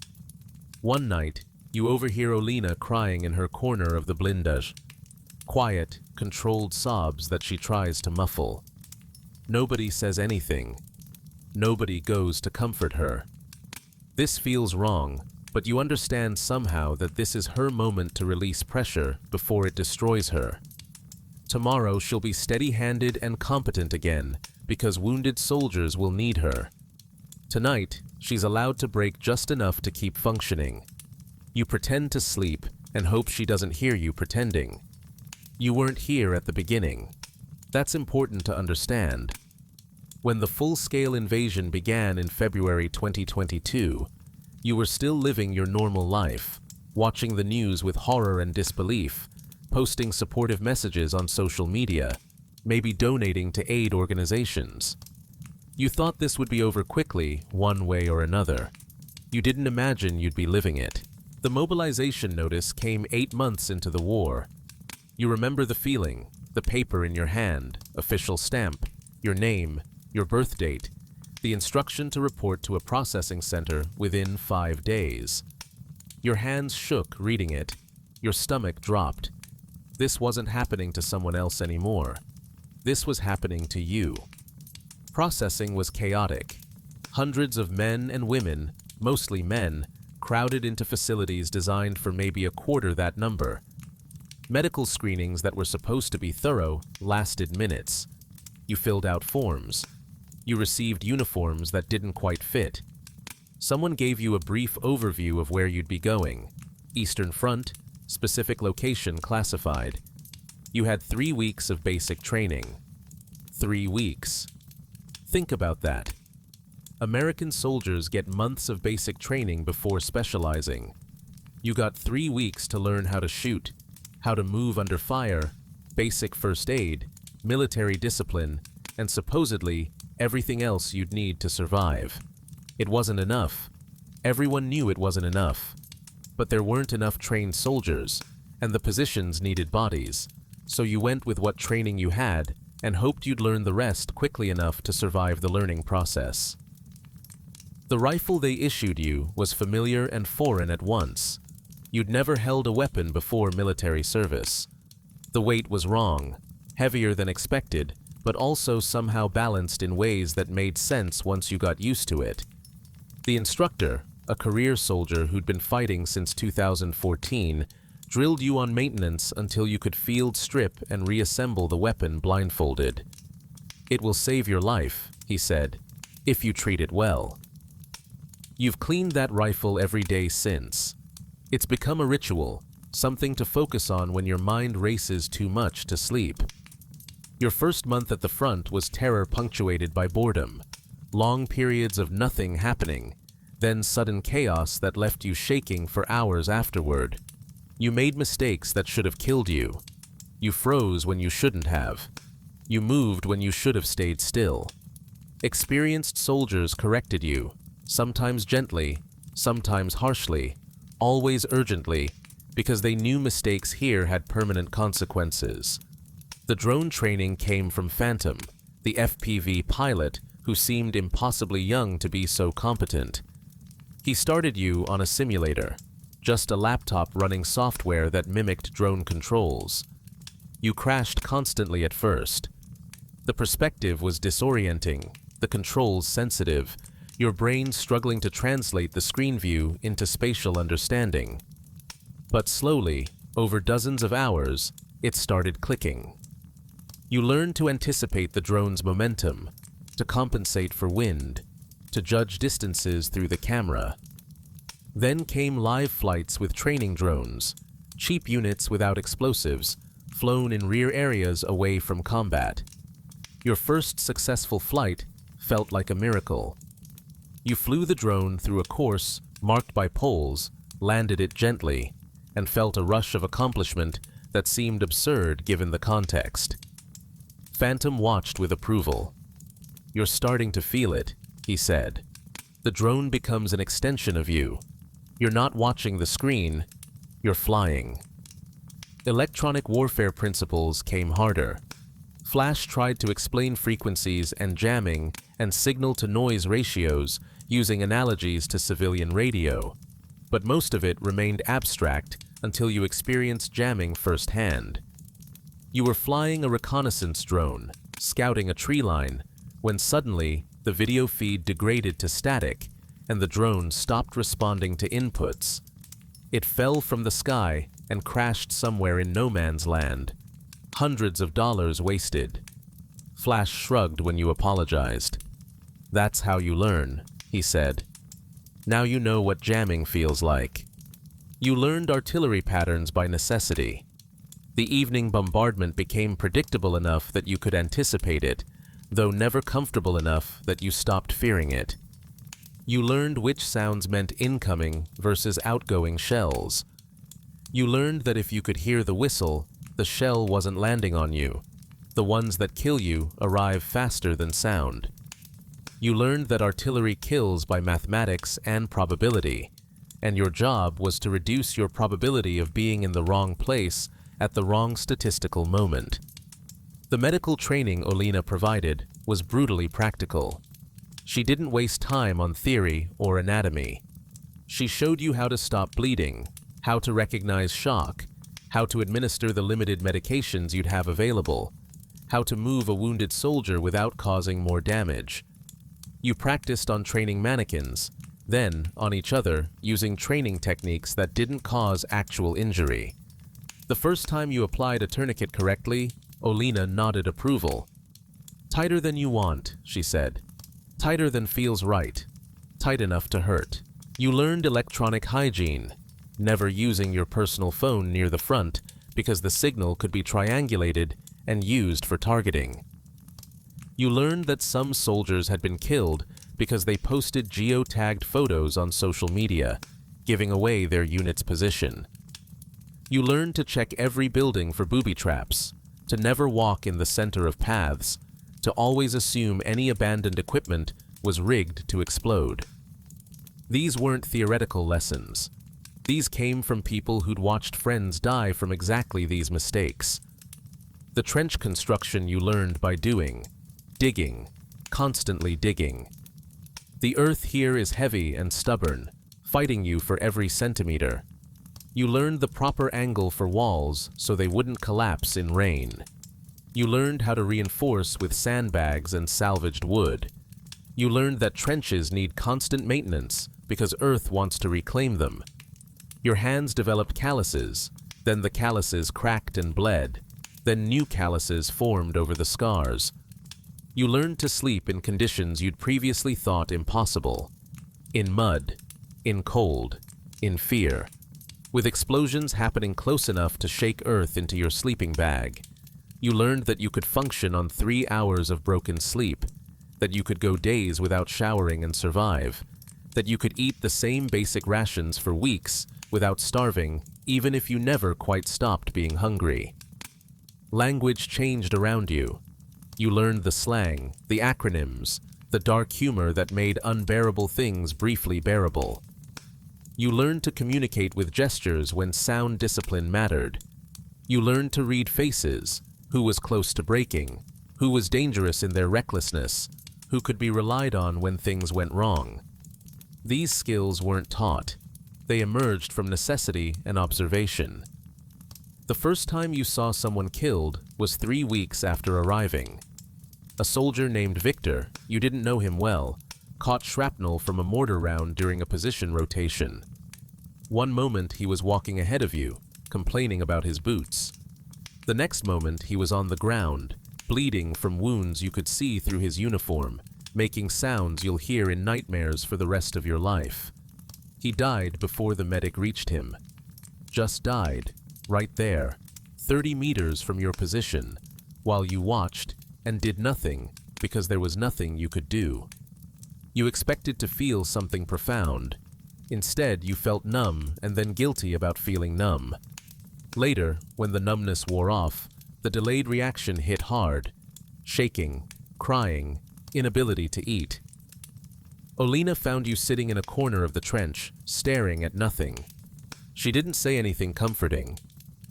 One night, you overhear Olena crying in her corner of the blindage. Quiet, controlled sobs that she tries to muffle. Nobody says anything. Nobody goes to comfort her. This feels wrong, but you understand somehow that this is her moment to release pressure before it destroys her. Tomorrow she'll be steady-handed and competent again, because wounded soldiers will need her. Tonight, she's allowed to break just enough to keep functioning. You pretend to sleep and hope she doesn't hear you pretending. You weren't here at the beginning. That's important to understand. When the full-scale invasion began in February 2022, you were still living your normal life, watching the news with horror and disbelief, posting supportive messages on social media, maybe donating to aid organizations. You thought this would be over quickly, one way or another. You didn't imagine you'd be living it. The mobilization notice came 8 months into the war. You remember the feeling, the paper in your hand, official stamp, your name, your birth date, the instruction to report to a processing center within 5 days. Your hands shook reading it. Your stomach dropped. This wasn't happening to someone else anymore. This was happening to you. Processing was chaotic. Hundreds of men and women, mostly men, crowded into facilities designed for maybe a quarter that number. Medical screenings that were supposed to be thorough lasted minutes. You filled out forms. You received uniforms that didn't quite fit. Someone gave you a brief overview of where you'd be going. Eastern Front, specific location classified. You had 3 weeks of basic training. 3 weeks. Think about that. American soldiers get months of basic training before specializing. You got 3 weeks to learn how to shoot, how to move under fire, basic first aid, military discipline, and supposedly everything else you'd need to survive. It wasn't enough. Everyone knew it wasn't enough. But there weren't enough trained soldiers, and the positions needed bodies, so you went with what training you had and hoped you'd learn the rest quickly enough to survive the learning process. The rifle they issued you was familiar and foreign at once. You'd never held a weapon before military service. The weight was wrong, heavier than expected, but also somehow balanced in ways that made sense once you got used to it. The instructor, a career soldier who'd been fighting since 2014, drilled you on maintenance until you could field strip and reassemble the weapon blindfolded. "It will save your life," he said, "if you treat it well." You've cleaned that rifle every day since. It's become a ritual, something to focus on when your mind races too much to sleep. Your first month at the front was terror punctuated by boredom, long periods of nothing happening, then sudden chaos that left you shaking for hours afterward. You made mistakes that should have killed you. You froze when you shouldn't have. You moved when you should have stayed still. Experienced soldiers corrected you, sometimes gently, sometimes harshly, always urgently, because they knew mistakes here had permanent consequences. The drone training came from Phantom, the FPV pilot who seemed impossibly young to be so competent. He started you on a simulator, just a laptop running software that mimicked drone controls. You crashed constantly at first. The perspective was disorienting, the controls sensitive, your brain struggling to translate the screen view into spatial understanding. But slowly, over dozens of hours, it started clicking. You learned to anticipate the drone's momentum, to compensate for wind, to judge distances through the camera. Then came live flights with training drones, cheap units without explosives, flown in rear areas away from combat. Your first successful flight felt like a miracle. You flew the drone through a course marked by poles, landed it gently, and felt a rush of accomplishment that seemed absurd given the context. Phantom watched with approval. "You're starting to feel it," he said. "The drone becomes an extension of you. You're not watching the screen, you're flying." Electronic warfare principles came harder. Flash tried to explain frequencies and jamming and signal-to-noise ratios using analogies to civilian radio, but most of it remained abstract until you experienced jamming firsthand. You were flying a reconnaissance drone, scouting a tree line, when suddenly the video feed degraded to static and the drone stopped responding to inputs. It fell from the sky and crashed somewhere in no man's land. Hundreds of dollars wasted. Flash shrugged when you apologized. "That's how you learn," he said. "Now you know what jamming feels like." You learned artillery patterns by necessity. The evening bombardment became predictable enough that you could anticipate it, though never comfortable enough that you stopped fearing it. You learned which sounds meant incoming versus outgoing shells. You learned that if you could hear the whistle, the shell wasn't landing on you. The ones that kill you arrive faster than sound. You learned that artillery kills by mathematics and probability, and your job was to reduce your probability of being in the wrong place at the wrong statistical moment. The medical training Olina provided was brutally practical. She didn't waste time on theory or anatomy. She showed you how to stop bleeding, how to recognize shock, how to administer the limited medications you'd have available, how to move a wounded soldier without causing more damage. You practiced on training mannequins, then on each other using training techniques that didn't cause actual injury. The first time you applied a tourniquet correctly, Olina nodded approval. "Tighter than you want," she said. "Tighter than feels right. Tight enough to hurt." You learned electronic hygiene, never using your personal phone near the front because the signal could be triangulated and used for targeting. You learned that some soldiers had been killed because they posted geotagged photos on social media, giving away their unit's position. You learned to check every building for booby traps, to never walk in the center of paths, to always assume any abandoned equipment was rigged to explode. These weren't theoretical lessons. These came from people who'd watched friends die from exactly these mistakes. The trench construction you learned by doing, digging, constantly digging. The earth here is heavy and stubborn, fighting you for every centimeter. You learned the proper angle for walls so they wouldn't collapse in rain. You learned how to reinforce with sandbags and salvaged wood. You learned that trenches need constant maintenance because Earth wants to reclaim them. Your hands developed calluses, then the calluses cracked and bled, then new calluses formed over the scars. You learned to sleep in conditions you'd previously thought impossible. In mud, in cold, in fear, with explosions happening close enough to shake Earth into your sleeping bag. You learned that you could function on 3 hours of broken sleep, that you could go days without showering and survive, that you could eat the same basic rations for weeks without starving, even if you never quite stopped being hungry. Language changed around you. You learned the slang, the acronyms, the dark humor that made unbearable things briefly bearable. You learned to communicate with gestures when sound discipline mattered. You learned to read faces, who was close to breaking, who was dangerous in their recklessness, who could be relied on when things went wrong. These skills weren't taught. They emerged from necessity and observation. The first time you saw someone killed was 3 weeks after arriving. A soldier named Victor, you didn't know him well, caught shrapnel from a mortar round during a position rotation. One moment he was walking ahead of you, complaining about his boots. The next moment he was on the ground, bleeding from wounds you could see through his uniform, making sounds you'll hear in nightmares for the rest of your life. He died before the medic reached him. Just died, right there, 30 meters from your position, while you watched and did nothing because there was nothing you could do. You expected to feel something profound. Instead, you felt numb and then guilty about feeling numb. Later, when the numbness wore off, the delayed reaction hit hard. Shaking, crying, inability to eat. Olina found you sitting in a corner of the trench, staring at nothing. She didn't say anything comforting.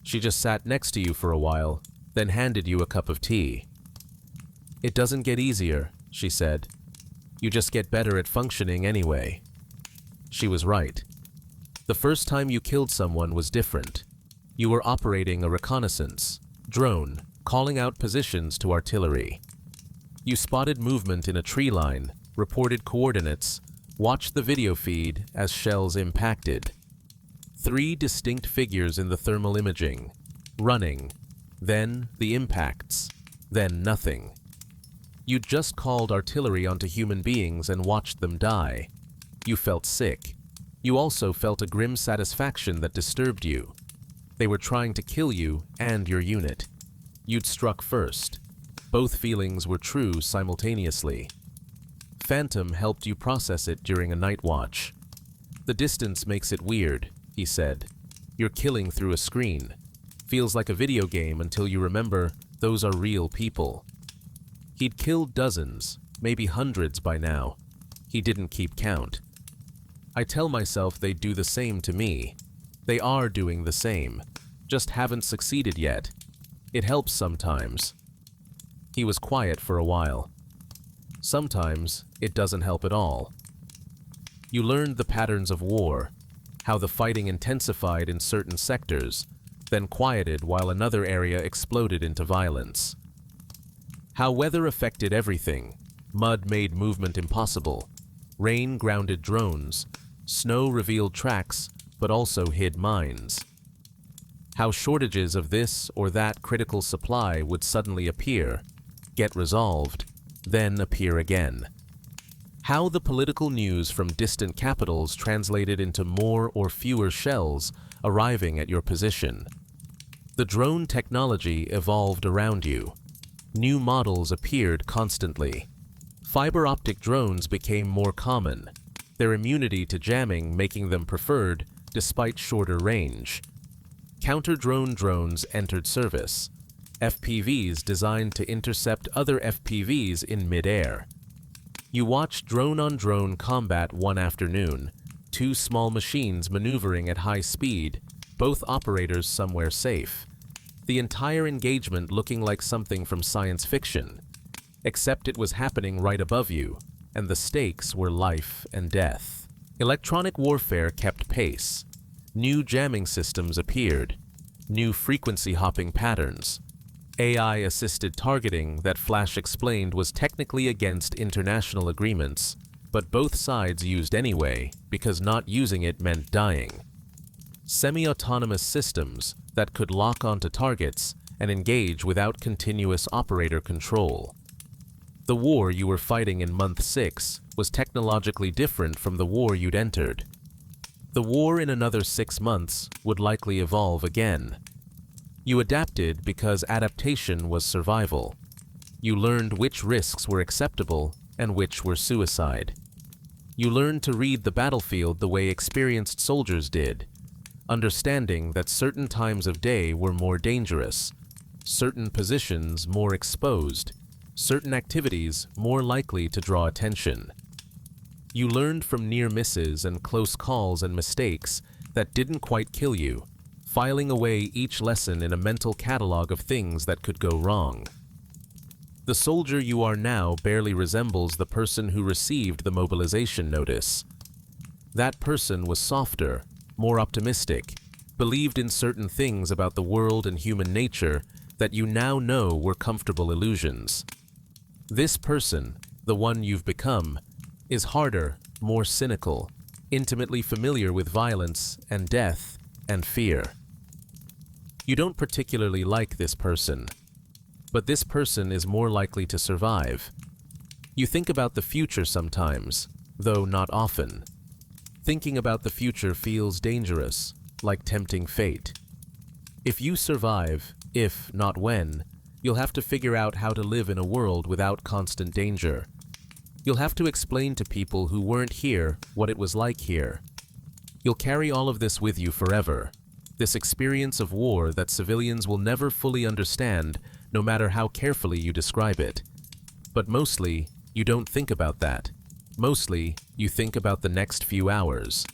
She just sat next to you for a while, then handed you a cup of tea. "It doesn't get easier," she said. "You just get better at functioning anyway." She was right. The first time you killed someone was different. You were operating a reconnaissance drone, calling out positions to artillery. You spotted movement in a tree line, reported coordinates, watched the video feed as shells impacted. 3 distinct figures in the thermal imaging, running, then the impacts, then nothing. You'd just called artillery onto human beings and watched them die. You felt sick. You also felt a grim satisfaction that disturbed you. They were trying to kill you and your unit. You'd struck first. Both feelings were true simultaneously. Phantom helped you process it during a night watch. "The distance makes it weird," he said. "You're killing through a screen. Feels like a video game until you remember those are real people." He'd killed dozens, maybe hundreds by now. He didn't keep count. "I tell myself they'd do the same to me. They are doing the same, just haven't succeeded yet. It helps sometimes." He was quiet for a while. Sometimes it doesn't help at all. You learned the patterns of war, how the fighting intensified in certain sectors, then quieted while another area exploded into violence. How weather affected everything. Mud made movement impossible. Rain grounded drones. Snow revealed tracks, but also hid mines. How shortages of this or that critical supply would suddenly appear, get resolved, then appear again. How the political news from distant capitals translated into more or fewer shells arriving at your position. The drone technology evolved around you. New models appeared constantly. Fiber optic drones became more common, their immunity to jamming making them preferred despite shorter range. Counter-drone drones entered service. FPVs designed to intercept other FPVs in mid-air. You watched drone-on-drone combat one afternoon, two small machines maneuvering at high speed, both operators somewhere safe. The entire engagement looking like something from science fiction, except it was happening right above you, and the stakes were life and death. Electronic warfare kept pace. New jamming systems appeared, new frequency-hopping patterns. AI-assisted targeting that Flash explained was technically against international agreements, but both sides used anyway because not using it meant dying. Semi-autonomous systems that could lock onto targets and engage without continuous operator control. The war you were fighting in month 6 was technologically different from the war you'd entered. The war in another 6 months would likely evolve again. You adapted because adaptation was survival. You learned which risks were acceptable and which were suicide. You learned to read the battlefield the way experienced soldiers did, understanding that certain times of day were more dangerous, certain positions more exposed, certain activities more likely to draw attention. You learned from near misses and close calls and mistakes that didn't quite kill you, filing away each lesson in a mental catalog of things that could go wrong. The soldier you are now barely resembles the person who received the mobilization notice. That person was softer, more optimistic, believed in certain things about the world and human nature that you now know were comfortable illusions. This person, the one you've become, is harder, more cynical, intimately familiar with violence and death and fear. You don't particularly like this person, but this person is more likely to survive. You think about the future sometimes, though not often. Thinking about the future feels dangerous, like tempting fate. If you survive, if not when, you'll have to figure out how to live in a world without constant danger. You'll have to explain to people who weren't here what it was like here. You'll carry all of this with you forever. This experience of war that civilians will never fully understand, no matter how carefully you describe it. But mostly, you don't think about that. Mostly, you think about the next few hours.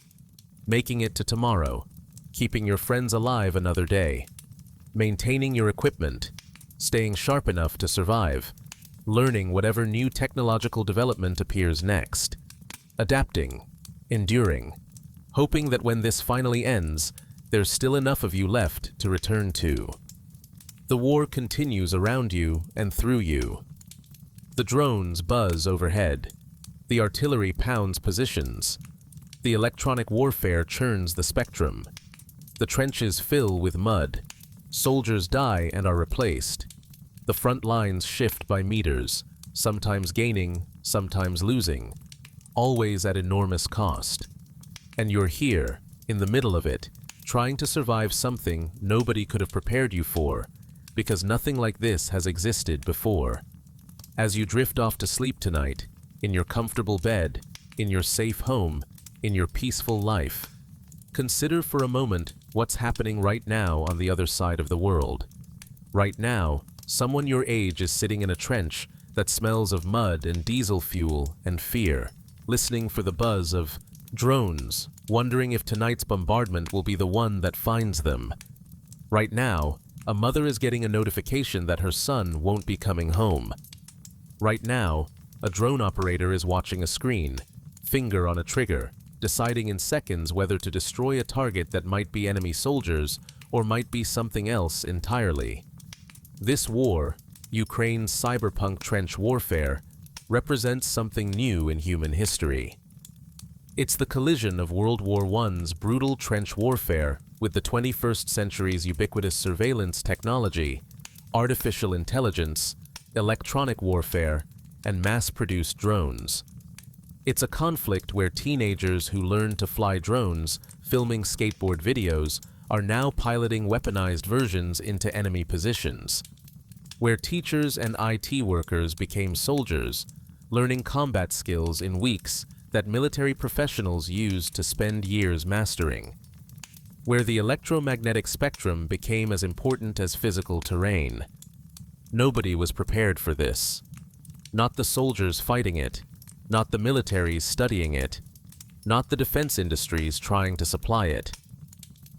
Making it to tomorrow. Keeping your friends alive another day. Maintaining your equipment. Staying sharp enough to survive. Learning whatever new technological development appears next. Adapting. Enduring. Hoping that when this finally ends, there's still enough of you left to return to. The war continues around you and through you. The drones buzz overhead. The artillery pounds positions. The electronic warfare churns the spectrum. The trenches fill with mud. Soldiers die and are replaced. The front lines shift by meters, sometimes gaining, sometimes losing, always at enormous cost. And you're here, in the middle of it, trying to survive something nobody could have prepared you for, because nothing like this has existed before. As you drift off to sleep tonight, in your comfortable bed, in your safe home, in your peaceful life, consider for a moment what's happening right now on the other side of the world. Right now, someone your age is sitting in a trench that smells of mud and diesel fuel and fear, listening for the buzz of drones, wondering if tonight's bombardment will be the one that finds them. Right now, a mother is getting a notification that her son won't be coming home. Right now, A drone operator is watching a screen, finger on a trigger, deciding in seconds whether to destroy a target that might be enemy soldiers or might be something else entirely. This war, Ukraine's cyberpunk trench warfare, represents something new in human history. It's the collision of World War I's brutal trench warfare with the 21st century's ubiquitous surveillance technology, artificial intelligence, electronic warfare, and mass-produced drones. It's a conflict where teenagers who learn to fly drones, filming skateboard videos, are now piloting weaponized versions into enemy positions. Where teachers and IT workers became soldiers, learning combat skills in weeks that military professionals used to spend years mastering. Where the electromagnetic spectrum became as important as physical terrain. Nobody was prepared for this. Not the soldiers fighting it, not the militaries studying it, not the defense industries trying to supply it.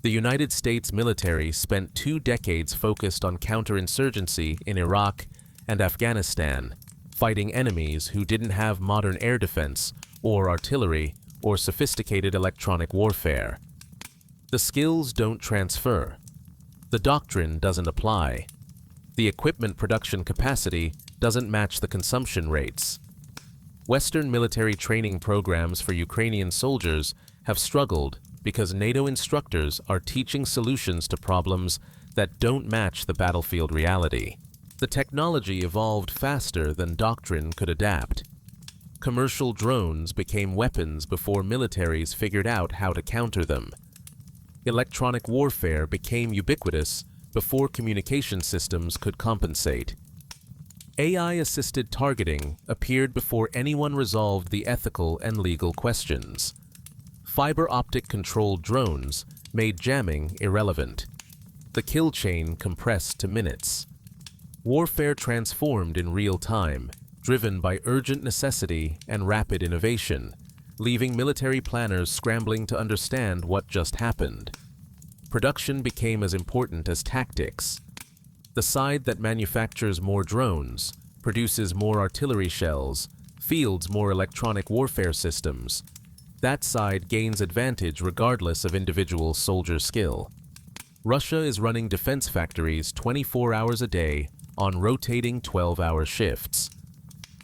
The United States military spent 2 decades focused on counterinsurgency in Iraq and Afghanistan, fighting enemies who didn't have modern air defense or artillery or sophisticated electronic warfare. The skills don't transfer. The doctrine doesn't apply. The equipment production capacity doesn't match the consumption rates. Western military training programs for Ukrainian soldiers have struggled because NATO instructors are teaching solutions to problems that don't match the battlefield reality. The technology evolved faster than doctrine could adapt. Commercial drones became weapons before militaries figured out how to counter them. Electronic warfare became ubiquitous before communication systems could compensate. AI-assisted targeting appeared before anyone resolved the ethical and legal questions. Fiber optic-controlled drones made jamming irrelevant. The kill chain compressed to minutes. Warfare transformed in real time, driven by urgent necessity and rapid innovation, leaving military planners scrambling to understand what just happened. Production became as important as tactics. The side that manufactures more drones, produces more artillery shells, fields more electronic warfare systems, that side gains advantage regardless of individual soldier skill. Russia is running defense factories 24 hours a day on rotating 12-hour shifts.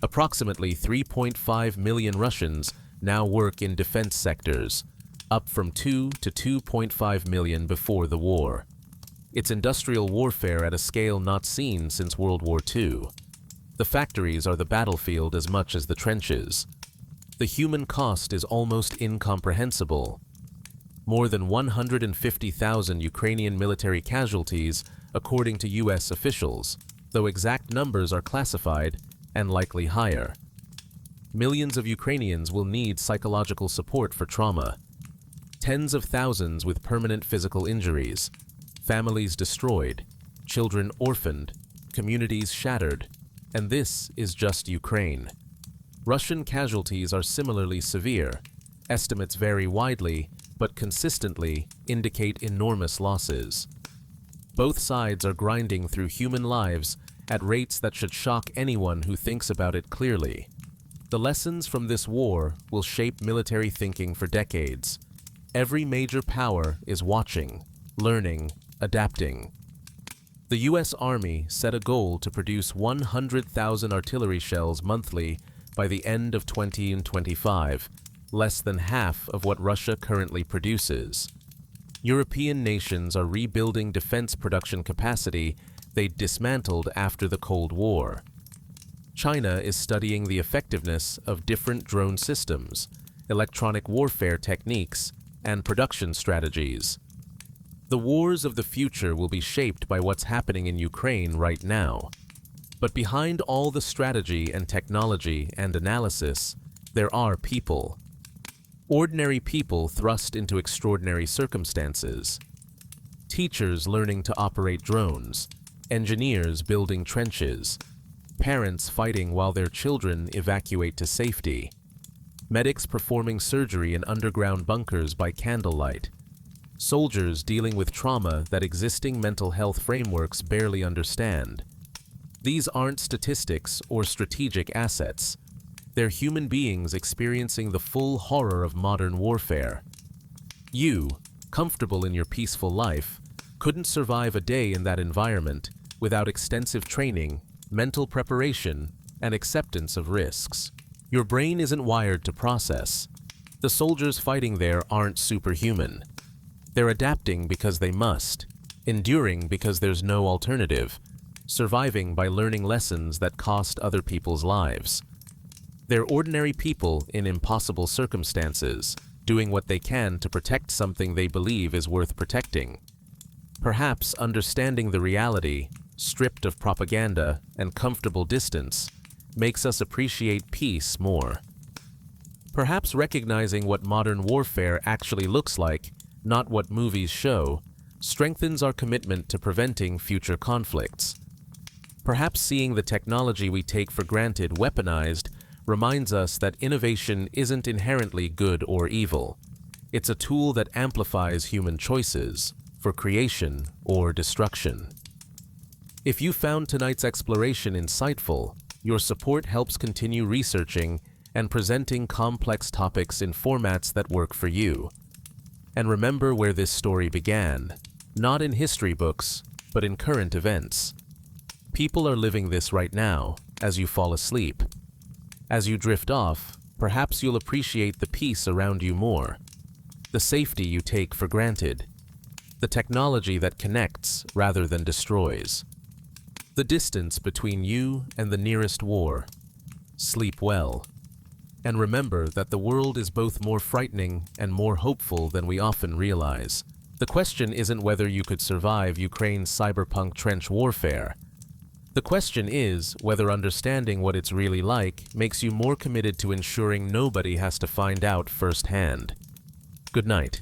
Approximately 3.5 million Russians now work in defense sectors, up from 2 to 2.5 million before the war. It's industrial warfare at a scale not seen since World War II. The factories are the battlefield as much as the trenches. The human cost is almost incomprehensible. More than 150,000 Ukrainian military casualties, according to US officials, though exact numbers are classified and likely higher. Millions of Ukrainians will need psychological support for trauma. Tens of thousands with permanent physical injuries, families destroyed, children orphaned, communities shattered, and this is just Ukraine. Russian casualties are similarly severe. Estimates vary widely, but consistently indicate enormous losses. Both sides are grinding through human lives at rates that should shock anyone who thinks about it clearly. The lessons from this war will shape military thinking for decades. Every major power is watching, learning, adapting. The US Army set a goal to produce 100,000 artillery shells monthly by the end of 2025, less than half of what Russia currently produces. European nations are rebuilding defense production capacity they dismantled after the Cold War. China is studying the effectiveness of different drone systems, electronic warfare techniques, and production strategies. The wars of the future will be shaped by what's happening in Ukraine right now. But behind all the strategy and technology and analysis, there are people. Ordinary people thrust into extraordinary circumstances. Teachers learning to operate drones, engineers building trenches, parents fighting while their children evacuate to safety, medics performing surgery in underground bunkers by candlelight, soldiers dealing with trauma that existing mental health frameworks barely understand. These aren't statistics or strategic assets. They're human beings experiencing the full horror of modern warfare. You, comfortable in your peaceful life, couldn't survive a day in that environment without extensive training, mental preparation, and acceptance of risks. Your brain isn't wired to process. The soldiers fighting there aren't superhuman. They're adapting because they must, enduring because there's no alternative, surviving by learning lessons that cost other people's lives. They're ordinary people in impossible circumstances, doing what they can to protect something they believe is worth protecting. Perhaps understanding the reality, stripped of propaganda and comfortable distance, makes us appreciate peace more. Perhaps recognizing what modern warfare actually looks like, not what movies show, strengthens our commitment to preventing future conflicts. Perhaps seeing the technology we take for granted weaponized reminds us that innovation isn't inherently good or evil. It's a tool that amplifies human choices for creation or destruction. If you found tonight's exploration insightful, your support helps continue researching and presenting complex topics in formats that work for you. And remember where this story began, not in history books, but in current events. People are living this right now, as you fall asleep. As you drift off, perhaps you'll appreciate the peace around you more, the safety you take for granted, the technology that connects rather than destroys, the distance between you and the nearest war. Sleep well. And remember that the world is both more frightening and more hopeful than we often realize. The question isn't whether you could survive Ukraine's cyberpunk trench warfare. The question is whether understanding what it's really like makes you more committed to ensuring nobody has to find out firsthand. Good night.